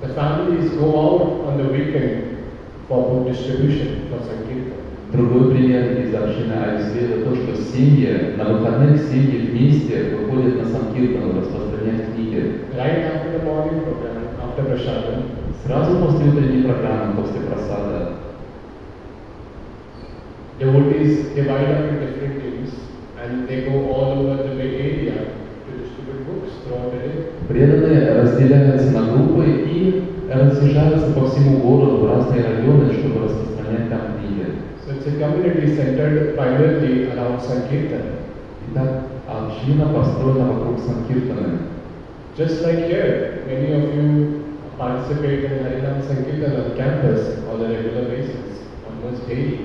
the families go out on the weekend for book distribution, for Sankirtan. Другой пример из общины ISV это то, что семьи, на выходных семьи вместе выходят на Санкиртан распространять книги. Right after the morning program, after Prasadam, Сразу после утренней программы, после просада, devotees divide up in different teams and they go all over the Bay Area to distribute books throughout the day. преданные разделяются на группы и разъезжаются по всему городу в разные районы, чтобы распространять там книги. So it's a community centered primarily around Sankirtan. Итак, община построена вокруг Санкиртана. Just like here, many of you participate in Harinam Sankirtan on campus on a regular basis, almost daily.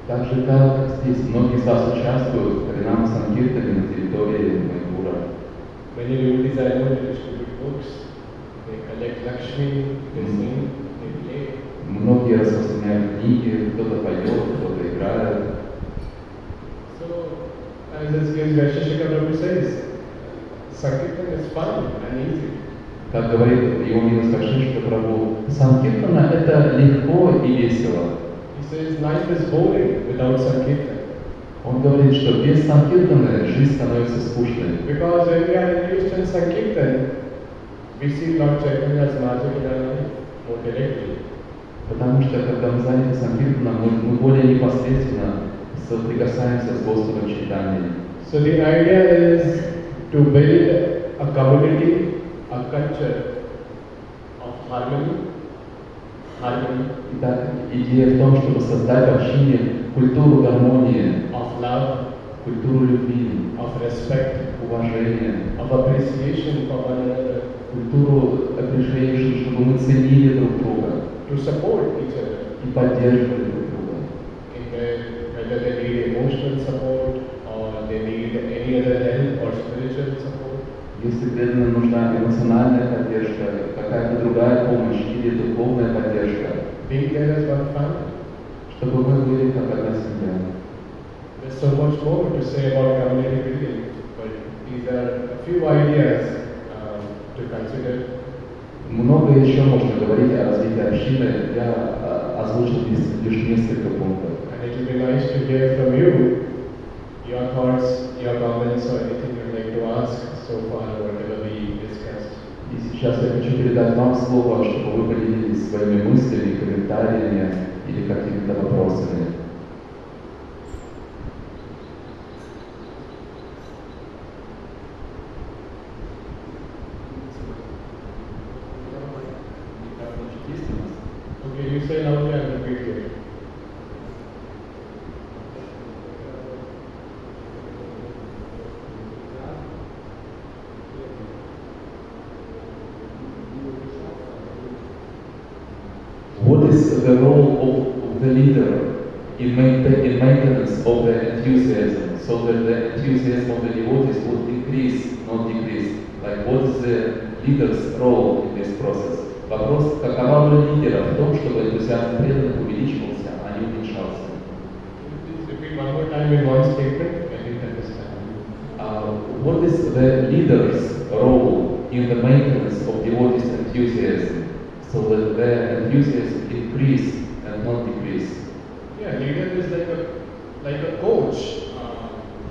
Так же, как здесь многие из вас участвуют в Харинам Санкиртане на территории Майпура. Many devotees I know they distribute books, they collect Lakshmi, they sing, they play. Многие распространяют книги, кто-то поет, кто-то играет. So, as this gives Vaisheshika Prabhu says, Sankirtan is fun and easy. Как говорит его милость Вашишка Прабху, Санкиртана это легко и весело. He says life is boring without Sankirtan. Он говорит, что без Санкиртаны жизнь становится скучной. Because when we are engaged in Sankirtan, we see Lord Chaitanya's magic in our life more directly. Потому что, когда мы заняты Санкиртаном, мы более непосредственно соприкасаемся с Господом Чайтаньей. So the idea is to build a community, a culture of harmony. Итак, идея в том, чтобы создать в общине культуру гармонии, of love, культуру любви, of respect, уважения, of appreciation for one another, культуру appreciation, чтобы мы ценили друг друга to support each other, и поддерживали друг друга. whether they need emotional support or they need any other help or spiritual support. Если преданным нужна эмоциональная поддержка, какая-то другая помощь или духовная поддержка, being there as one family. чтобы мы были как одна семья. There's so much more to say about community building, but these are a few ideas to consider. Много еще можно говорить о развитии общины. Я озвучил лишь несколько пунктов. And it will be nice to hear from you, your thoughts, your comments, or anything you'd like to ask so far, whatever we discussed. И сейчас я хочу передать вам слово, чтобы вы поделились своими мыслями, комментариями или какими-то вопросами. Okay, you say loudly and repeat it. What is the role of the leader in maintenance of the enthusiasm, so that the enthusiasm of the devotees would increase, not decrease? Like, what is the leader's role in this process? Вопрос, какова роль лидера в том, чтобы энтузиазм преданных увеличивался, а не уменьшался? Please repeat one more time in one statement. I didn't understand. What is the leader's role in the maintenance of devotees' enthusiasm, so that the enthusiasm increase and not decrease? Yeah, leader is like a coach.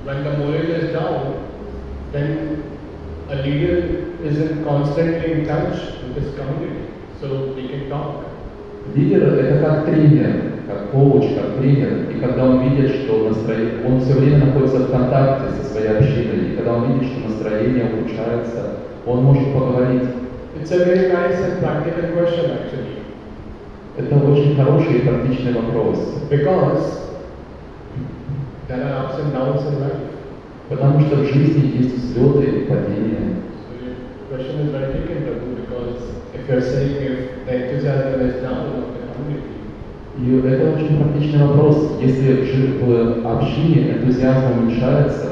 When the morale is down, then a leader isn't constantly in touch with his community, so they can talk. Лидер – это как тренер, как коуч, как тренер. И когда он видит, что настроение, он все время находится в контакте со своей общиной, и когда он видит, что настроение улучшается, он может поговорить. It's a very nice and practical question actually. Это очень хороший и практичный вопрос. Because there are ups and downs in life. Потому что в жизни есть взлеты и падения. So your question is very taken, because if you're saying if the enthusiasm is down of the community, И это очень практичный вопрос. Если в общине энтузиазм уменьшается,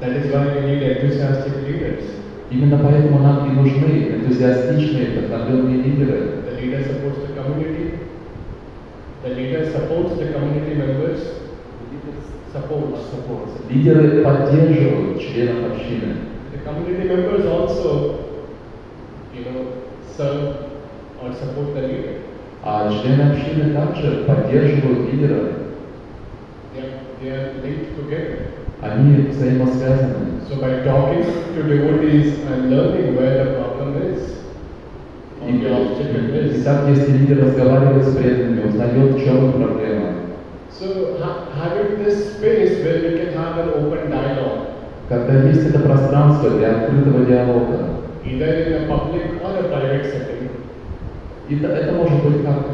that is why we need enthusiastic leaders. именно поэтому нам и нужны энтузиастичные, вдохновленные лидеры. The leader supports the community. The leader supports the community members. Supports. Лидеры поддерживают членов общины. The community members also, serve or support the leader. А члены общины также поддерживают лидера. They are linked together. Они взаимосвязаны. So by talking to devotees and learning where the problem is, or the obstacle is. Итак, если лидер разговаривает с преданными, узнает, в чем их проблема. So having this space where we can have an open dialogue. Когда есть это пространство для открытого диалога. Either in a public or a private setting. Это может быть как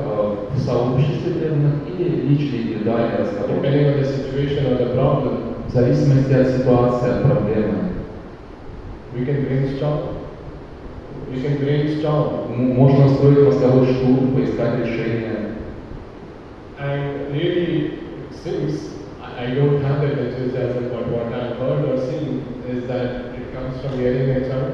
в сообществе преданных или личный индивидуальный разговор. Depending on the situation or the problem. В зависимости от ситуации, от проблемы. We can brainstorm. Можно устроить мозговой штурм, поискать решение. And really, since I don't have that enthusiasm, but what I've heard or seen is that it comes from hearing a chant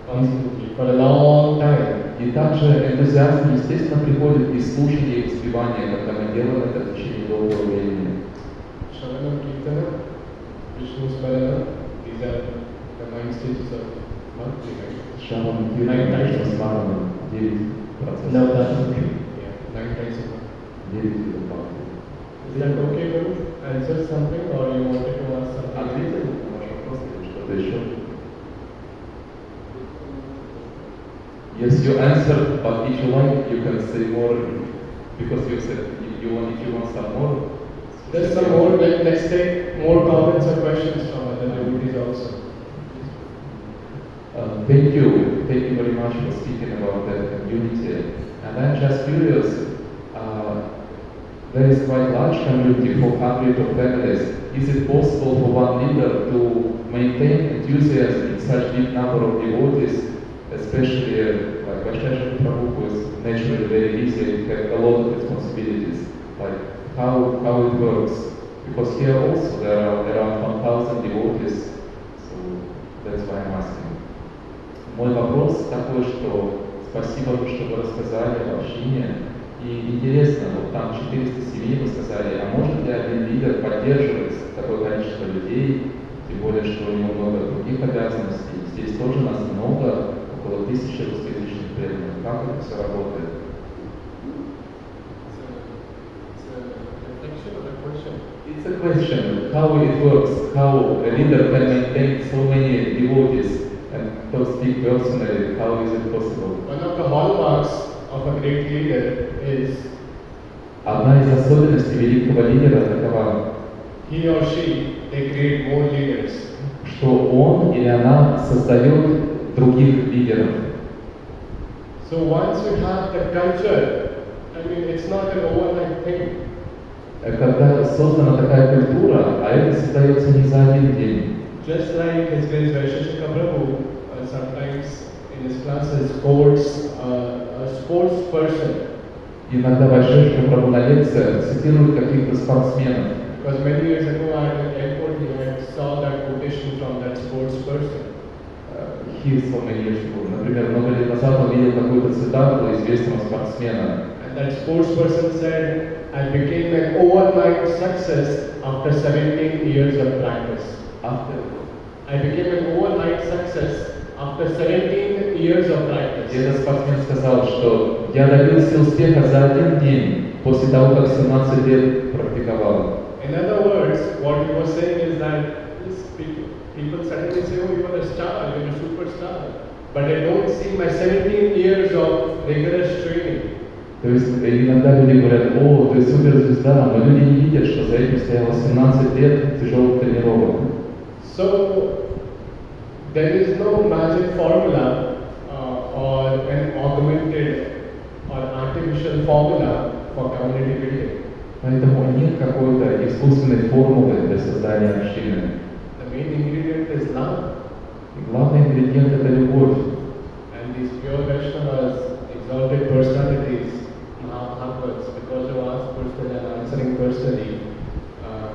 constantly for a long time. И также энтузиазм, естественно, приходит из слушания и воспевания, когда мы делаем это в течение долгого времени. Shravanam, Kirtana, Vishnu Smarana, these are the 9 stages of bhakti, right? Шаман Киртана, Вишну Смарана, 9%. No, that's okay. Yeah, 9 types of bhakti. 9 видов бхакти. Is that okay, Guru? Answer something or you wanted to ask something? Ответил на ваш вопрос или что-то еще? Yes, you answered, but if you like, you can say more, because you said if you want some more. There's some more, let's take more comments or questions from other devotees also. Thank you very much for speaking about the community. And I'm just curious, there is quite large community, 400 of families. Is it possible for one leader to maintain enthusiasm in such big number of devotees, especially like Vaishnav Prabhu, who is naturally very busy and have a lot of responsibilities? Like how it works? Because here also there are 1,000 devotees, so that's why I'm asking. Мой вопрос такой, что спасибо, что вы рассказали об общине. И интересно, вот там 400 семей, вы сказали, а может ли один лидер поддерживать такое количество людей, тем более, что у него много других обязанностей. Здесь тоже нас много, около 1000 русскоязычных преданных. Как это все работает? It's a question, how it works, how a leader can maintain so many devotees and to speak personally, how is it possible? One of the hallmarks of a great leader is Одна из особенностей великого лидера такова, he or she, they create more leaders. что он или она создает других лидеров. So once you have the culture, I mean, it's not an overnight thing. Когда создана такая культура, а это создается не за один день. Just like His Grace Vaisheshika Prabhu sometimes in his classes quotes a sports person. Иногда Вайшешка Прабhu на лекциях цитирует каких-то спортсменов. Because many years ago at the airport, I saw that quotation from that sports person. So many years ago. Например, много лет назад он видел какую-то цитату известного спортсмена. And that sports person said, I became an overnight success after 17 years of practice. I became an overnight success after 17 years of practice. И этот спортсмен сказал, что я добился успеха за один день после того, как 17 лет практиковал. In other words, what he was saying is that people suddenly say, oh, you are a star, you are a superstar. But I don't see my 17 years of rigorous training. То есть иногда люди говорят, о, ты суперзвезда, но люди не видят, что за этим стояло 17 лет тяжелых тренировок. So, there is no magic formula or an augmented or artificial formula for community building. Поэтому нет какой-то искусственной формулы для создания общины. The main ingredient is love. И главный ингредиент – это любовь. And these pure Vaishnavas, exalted personalities, Mahabhagavats, because of us personally and answering personally,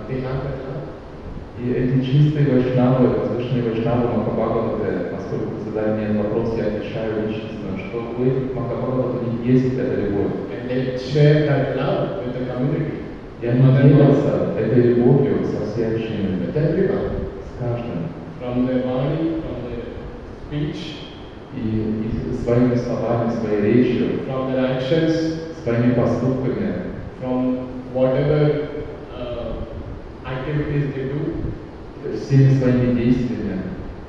they have that love. И эти чистые вайшнавы, возвышенные вайшнавы Махабхагаваты, поскольку вы задали мне этот вопрос, я отвечаю личностно, что вы, Махабхагават, у них есть эта любовь. And they share that love with the community. И они делятся этой любовью со всей общиной. With everyone. С каждым. From their body, from their speech, и своими словами, своей речью, from their actions, своими поступками, from whatever activities they do. Всеми своими действиями.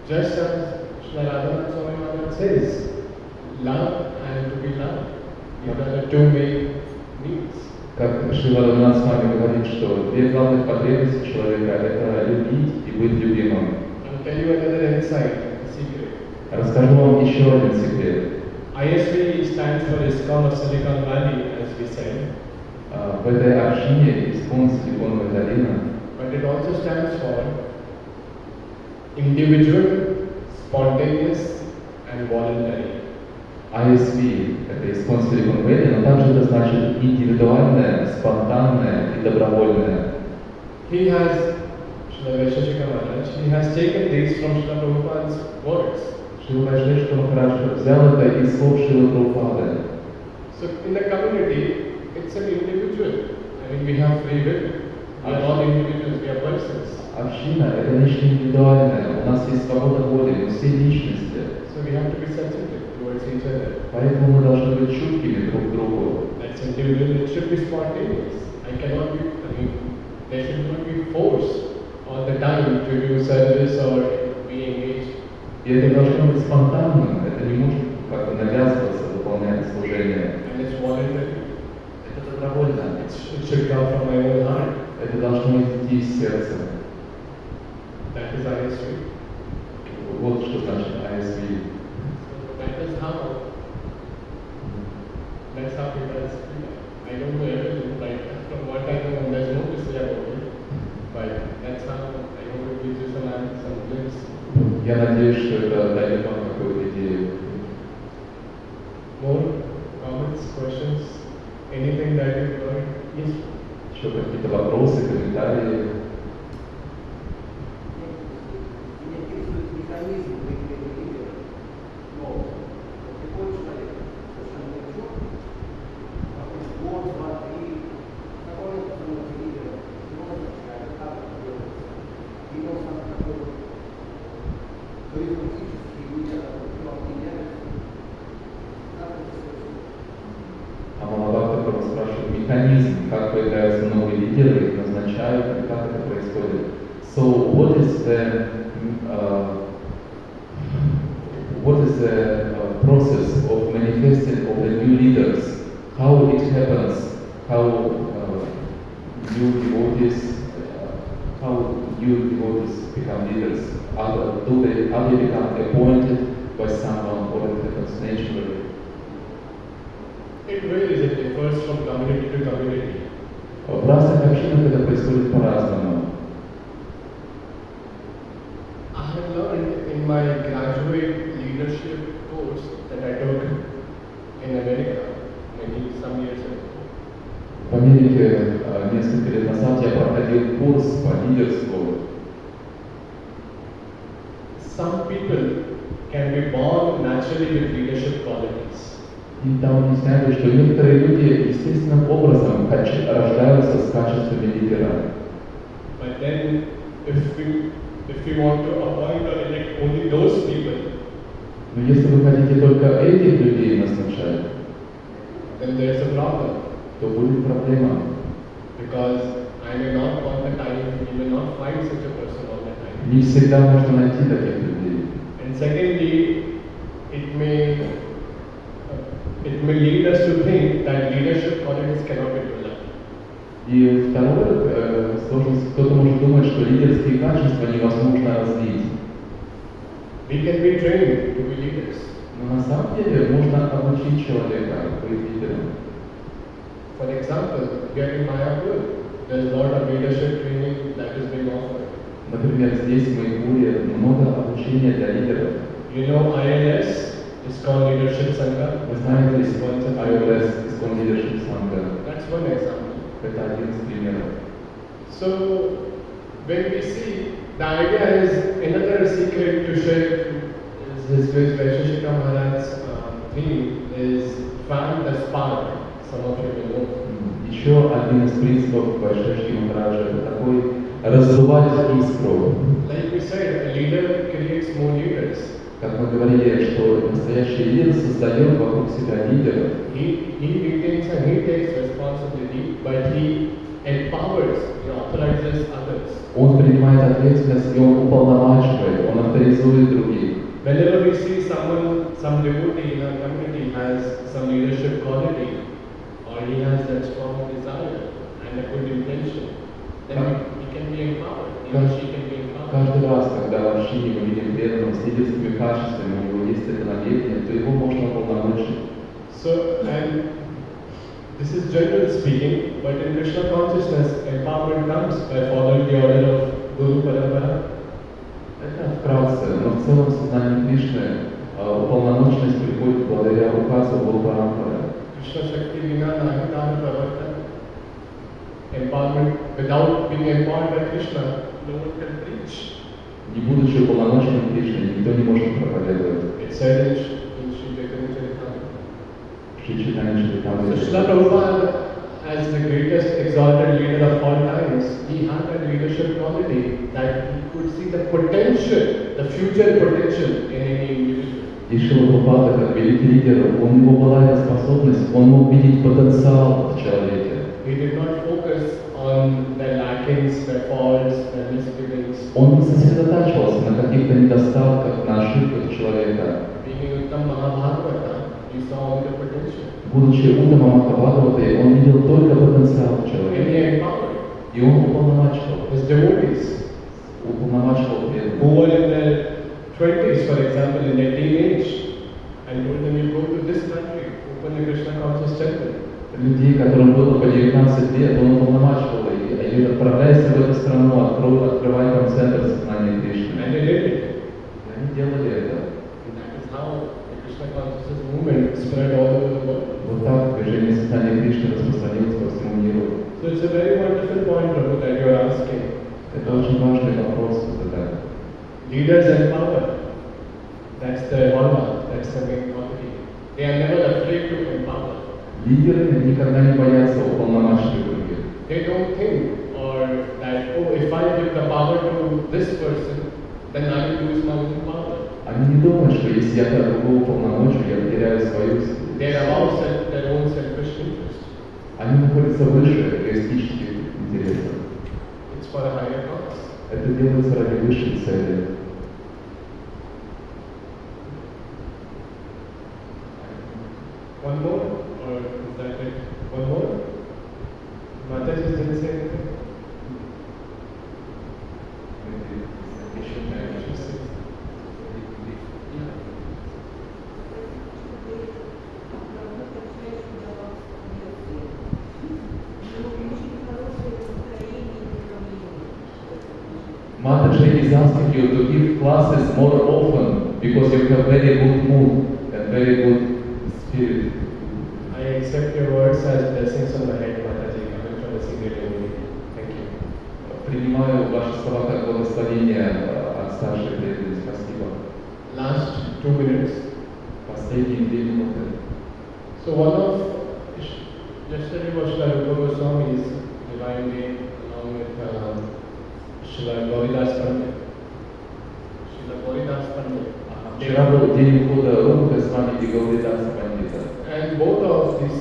Just as Shri Swami Maharaj says, love and to be loved. These are the two main needs. Как Шрила Радханат с вами говорит, что две главных потребности человека – это любить и быть любимым. I'll tell you another insight, a secret. Расскажу вам еще один секрет. ISV stands for ISKCON of Silicon Valley, as we said. В этой общине ISKCON Силиконовая долина. But it also stands for individual, spontaneous and voluntary. ISV – это ISKCON Silicon Valley, но также это значит индивидуальное, спонтанное и добровольное. He has, Shri Vaisheshika Maharaj, he has taken these from Srila Prabhupada's words. Шрила Vaisheshika Maharaj взял это из слов Шрилы Прабхупады. So in the community, it's an individual. I mean, we have free will. We are all individuals, we are persons. Община – это нечто индивидуальное. У нас есть свобода воли, мы все личности. So we have to be sensitive towards each other. Поэтому мы должны быть чуткими друг к другу. That's individual, it should be spontaneous. I mean, there should not be force all the time to do service or be engaged. И это должно быть спонтанным, это не может как-то навязываться, выполнять служение. And it's voluntary. Это добровольно. It should come from my own heart. Это должно идти из сердца. That is ISV. Вот что значит ISV. So that is how. That's how people speak. I don't know everything, but from what I know, there's no to say about it. But that's how I hope it gives you some glimpse. Я надеюсь, что это дает вам какую-то идею. More comments, questions, anything that you've heard? Yes. Еще какие-то вопросы, комментарии? Меня интересует механизм выделения лидеров. механизм, как появляются новые лидеры, их назначают, и как это происходит. So what is the process of manifesting of the new leaders? How it happens? How new devotees become leaders? Are they become appointed by someone, or it happens naturally? It varies, it differs from community to community. В разных общинах это происходит по-разному. I have learned in my graduate leadership course that I took in America some years ago. В Америке несколько лет назад я проходил курс по лидерству. Some people can be born naturally with leadership qualities. И там объясняли, что некоторые люди естественным образом рождаются с качествами лидера. But then, if we want to appoint or elect only those people, Но если вы хотите только этих людей назначать, then there is a problem. то будет проблема. Because I may not all the time, you may not find such a person all the time. Не всегда можно найти таких людей. And secondly, it may lead us to think that leadership qualities cannot be developed. И второе, сложность, кто-то может думать, что лидерские качества невозможно развить. We can be trained to be leaders. Но на самом деле можно обучить человека быть лидером. For example, here in Mayapur, there is a lot of leadership training that is being offered. Например, здесь в Майпуре много обучения для лидеров. You know ILS is called Leadership Sangha. Вы знаете, ILS is called Leadership Sangha. That's one example. Это один из примеров. So, when we see, the idea is another secret to share is this Vaisheshika Maharaj's theme is find the spark. Some of you will know. Еще один из принципов Ваши Махараджа это такой раздувать искру. Like we said, a leader creates more leaders. Как мы говорили, что настоящий лидер создает вокруг себя лидеров. He retains and he takes responsibility, but he empowers, he authorizes others. Он принимает ответственность, и он уполномачивает, он авторизует других. Whenever we see someone, some devotee in our community has some leadership quality, or he has that strong desire and a good intention, then he can be empowered, he or she can be empowered. Каждый раз, когда в общине мы видим преданного с лидерскими качествами, у него есть это намерение, то его можно уполномочить. So, and this is general speaking, but in Krishna consciousness, empowerment comes by following the order of Guru Parampara. Это вкратце, но в целом в сознании Кришны уполномоченность приходит благодаря указу Гуру Парампары. Krishna Shakti Vina Nahitana Pravartana. Empowerment, without being empowered by Krishna, no one can preach. Не будучи уполномоченным Кришной, никто не может проповедовать. It's said in Sri Chaitanya Charitamrita. Шри Чайтанья So Чаритамрите. Srila Prabhupada, as the greatest exalted leader of all times, he had a leadership quality that he could see the potential, the future potential in any individual. И Шрила Прабхупада, как великий лидер, у него была эта способность, он мог видеть потенциал в человеке. He did not focus on the lackings, the faults, the misgivings. Он не сосредотачивался на каких-то недостатках, на ошибках человека. Being Uttam Mahabhagavata, he saw the potential. Будучи Уттама Махабхагаватой, он видел только потенциал в And человеке. he empowered И он уполномачивал. his devotees Уполномачивал who преданных. were in their 20s, for example, in their teenage, and told them, you go to this country, open a Krishna conscious temple. Людей, которым было по 19 лет, он уполномачивал их. И отправляйся в эту страну, открывай там центр сознания Кришны. And they did it. И они делали это. And that is how the Krishna consciousness movement spread all over the world. Вот так движение сознания Кришны распространилось по всему миру. So it's a very wonderful point, Prabhu, that you're asking. Это очень важный вопрос задать. Leaders empower. That's the hallmark, that's the main quality. They are never afraid to empower. Лидеры никогда не боятся уполномачивать других. They don't think or that, oh, if I give the power to this person, then I will lose my own power. Они не думают, что если я другого уполномочу, я потеряю свою силу. They are about their own selfish interest. Они находятся выше эгоистических интересов. It's for a higher cause. Это делается ради высшей цели. One more, or is that it? One more? Mataji didn't say anything? Mataji is asking you to give classes more often because you have very good mood and very good spirit. I accept your words as blessings on the head, Mataji, coming from the senior lady. Thank you. Принимаю ваши слова как благословение от старшей преданной. Спасибо. Last 2 minutes. Последние 2 минуты. So one of yesterday was Srila Rupa Goswami's divine day along with Srila Gauridas Pandit. Srila Gauridas Pandit. Вчера был день ухода Рупы Госвами и Гауридаса Пандита. And both of these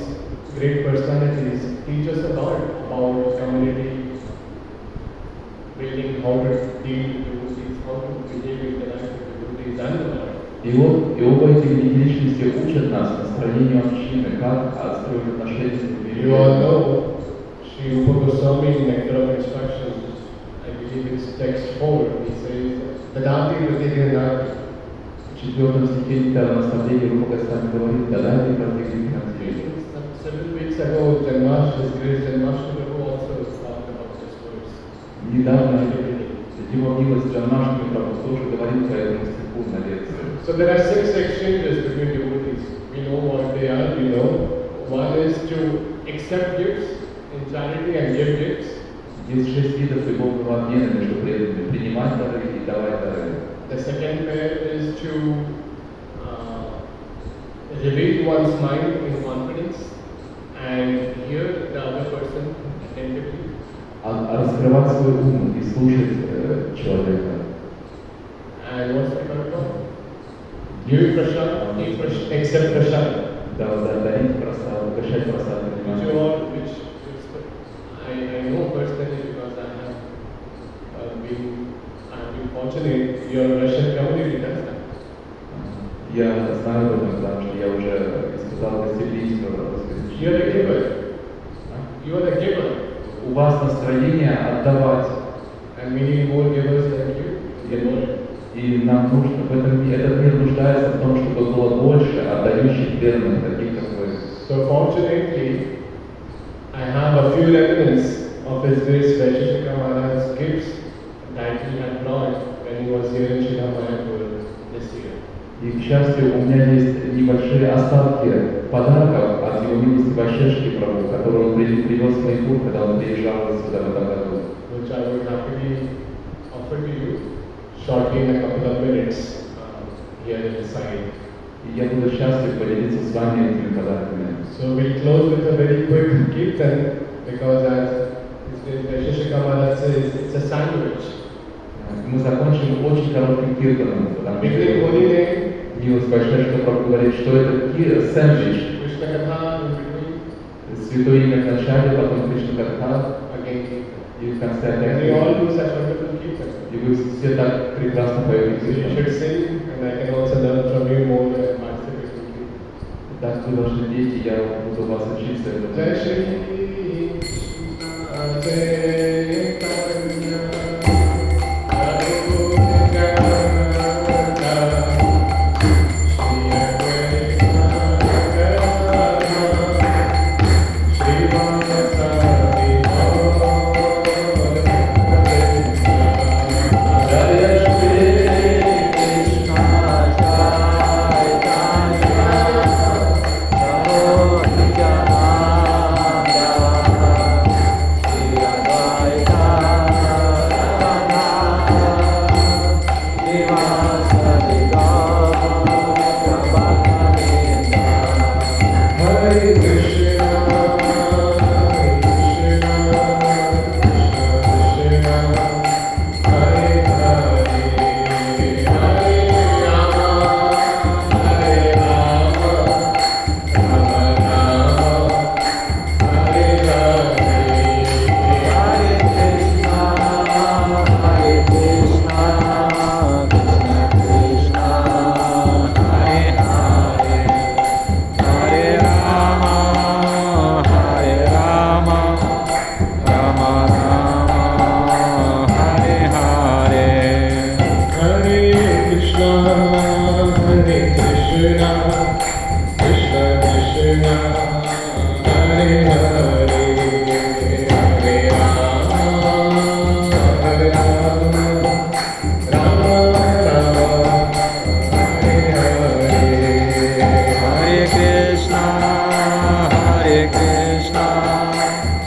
great personalities teach us a lot about community building, how to deal with devotees, how to behave in the life of devotees and the Lord. И оба эти великие личности учат нас настроению общины, как отстроить отношения с другими. You all know Sri Rupa Goswami's Nectar of Instructions. I believe it's text 4. He says, Dadati Pratigrinati. В 4 стихе Нектара наставления Рупа Госвами говорит: «Дадати пратигрихнати». Several weeks ago, His Grace Janmashtami Prabhu also talked about this verse. Недавно его милость Джанмаштами Прабhu тоже говорит по этому стиху на лекции. So there are 6 exchanges between devotees. We know what they are. We know one is to accept gifts in charity and give gifts. Есть 6 видов любовного обмена между преданными: принимать дары и давать дары. The second pair is to reveal one's mind in confidence and hear the other person attentively. Раскрывать свой ум и слушать человека. And what's the third one? Give prasad, accept prasad. Дарить просад, угощать просад. Which I know personally because I have been fortunate. Your Russian community does that. Я знаю об этом, потому что я уже испытал гостеприимство русских. You are a giver. You are a giver. У вас настроение отдавать. And we need more givers like you. И нам нужно, этот мир нуждается в том, чтобы было больше отдающих преданных, таких как вы. So fortunately, I have a few remnants of His Grace Vaisheshika Maharaj's gifts that he had brought when he was here in Sri Mayapur this year. И, к счастью, у меня есть небольшие остатки подарков от его милости Ваши, которые он привез в Майпур, когда он приезжал сюда в этом году. Which I would happily offer to you shortly in a couple of minutes here at the side. И я буду счастлив поделиться с вами этими подарками. So we'll close with a very quick kirtan because as His Grace Vaisheshika Maharaj says, it's a sandwich. Мы закончим очень коротким киртаном, потому Beginning что holy name, милость Ваши, что Прабху говорит, что это сэндвич. Krishna Katha in between, Святое имя в начале, потом Кришна Катха, again kirtan. и в конце And опять we all киртан. do such wonderful kirtan. И вы все так прекрасно поете So you киртан. should sing and I can also learn from you more and participate in kirtan. Так вы должны петь, и я буду вас учиться этому. Jai Shri Krishna Chaitanya Prabhu Nityananda Shri Advaita Gadadhara Srivasadi Jai Shri Krishna Hare Krishna, Hare Krishna,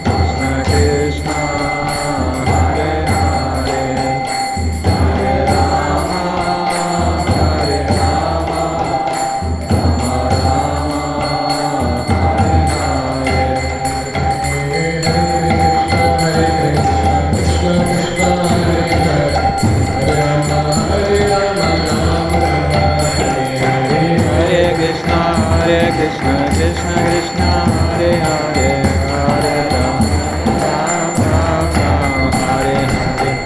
Krishna Krishna, Hare Hare, Hare Rama, Hare Rama, Rama Rama, Hare Hare. Hare Krishna, Hare Krishna, Krishna Krishna, Hare Hare, Hare Rama, Rama Rama, Hare Hare.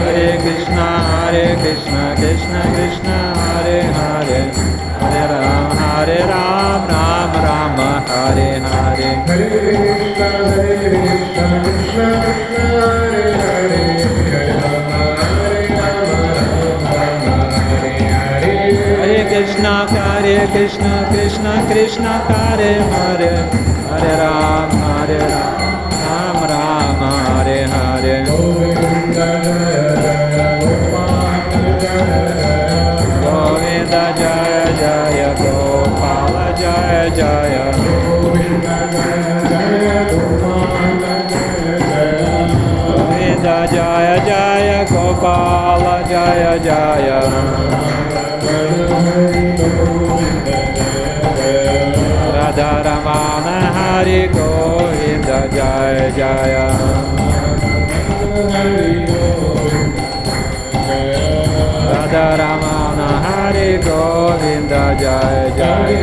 Hare Krishna, Hare Krishna, Krishna Krishna, Hare Hare, Hare Ram, Ram Rama, Hare Hare. Hare Krishna, Krishna Krishna, Hare Hare, Hare Rama, Hare Hare. Hare Krishna, Krishna Krishna, Hare Hare, Hare Ram, Ram Rama, Hare Hare. Govinda Jaya Jaya, Gopala Jaya Jaya, Govinda Jaya Jaya, Gopala Jaya Jaya, Radha Ramana Hari Govinda Jaya Jaya, Radha Ramana Hari Govinda Jaya Jaya.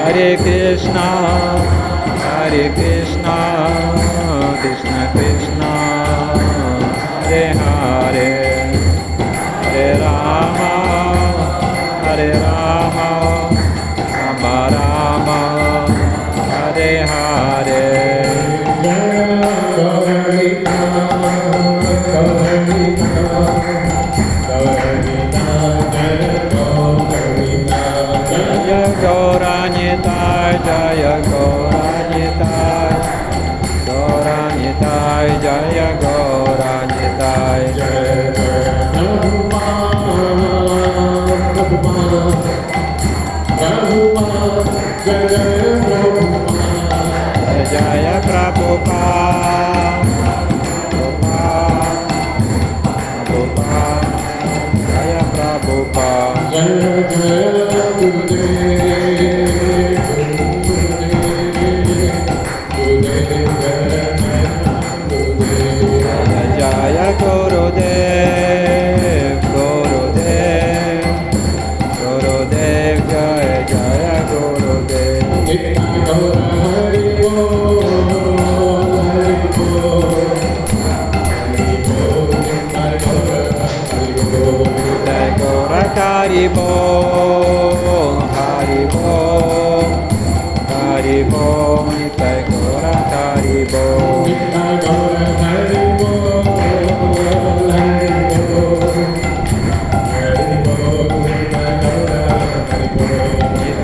Hare Krishna, Hare Krishna, Krishna Hare Hare, Hare Rama, Rama Hare Hare. Hare Krishna, Krishna Krishna, Hare Hare, Hare Rama, Rama Rama, Hare Hare. Jaya Gauranitai, Jaya Gauranitai, Gauranitai, Jaya Gauranitai, Jaya Prabhupada, Jaya Prabhupada. Jaya Gurudev, Gurudev, Gurudev, Jaya Jaya Gurudev. Jai Gaura Hari Bol, Hari Bol, Hari Bol, Jai Gaura Hari Bol.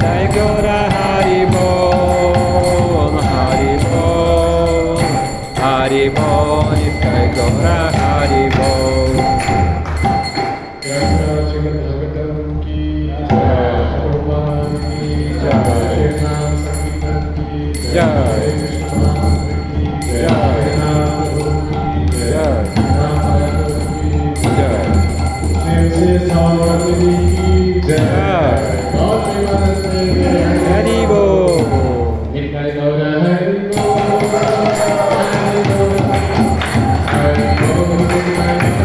Jai Gaura Hari Bol, Hari Bol, Hari Bol, Jai Gaura Hari Bol. Shrimad Bhagavatam ki jai, Bhagwan ki jai, Naam Sankirtan ki jai, Krishna ki jai, Naam ki jai, Naam ki jai, Shri Sarvati ki jai, Hari Bol. Jai Gaura Hari Bol, Hari Bol, Hari Bol, Hari Bol.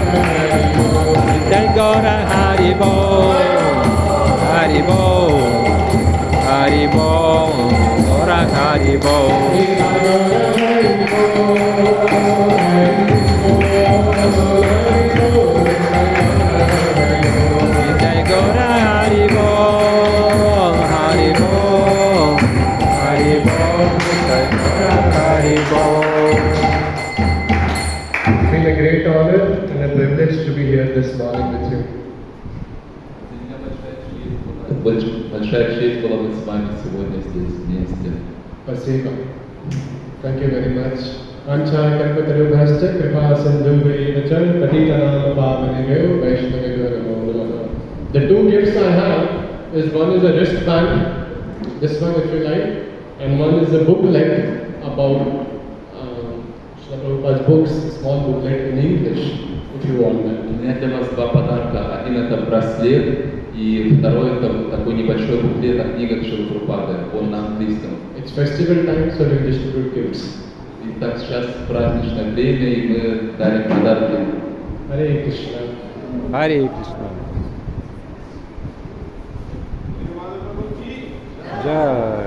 It's been a great honor and a privilege to be here this morning with you. Большая честь была быть с вами сегодня здесь вместе. Спасибо. Thank you very much. Ancha kalpatarubhascha kripa sindhubhaivacha patitanam pavanebhyo vaishnavibhyo namo namaha. The two gifts I have is one is a wristband, this one if you like, and one is a booklet about Srila Prabhupada's books, a small booklet in English, if you want that. У меня для вас два подарка. Один это браслет, и второй это вот такой небольшой буклет о книгах Шрилы Прабхупады. Он на английском. It's festival time, so we distribute gifts. И так сейчас праздничное время, и мы дарим подарки. Hare Krishna. Харе Кришна. Джай.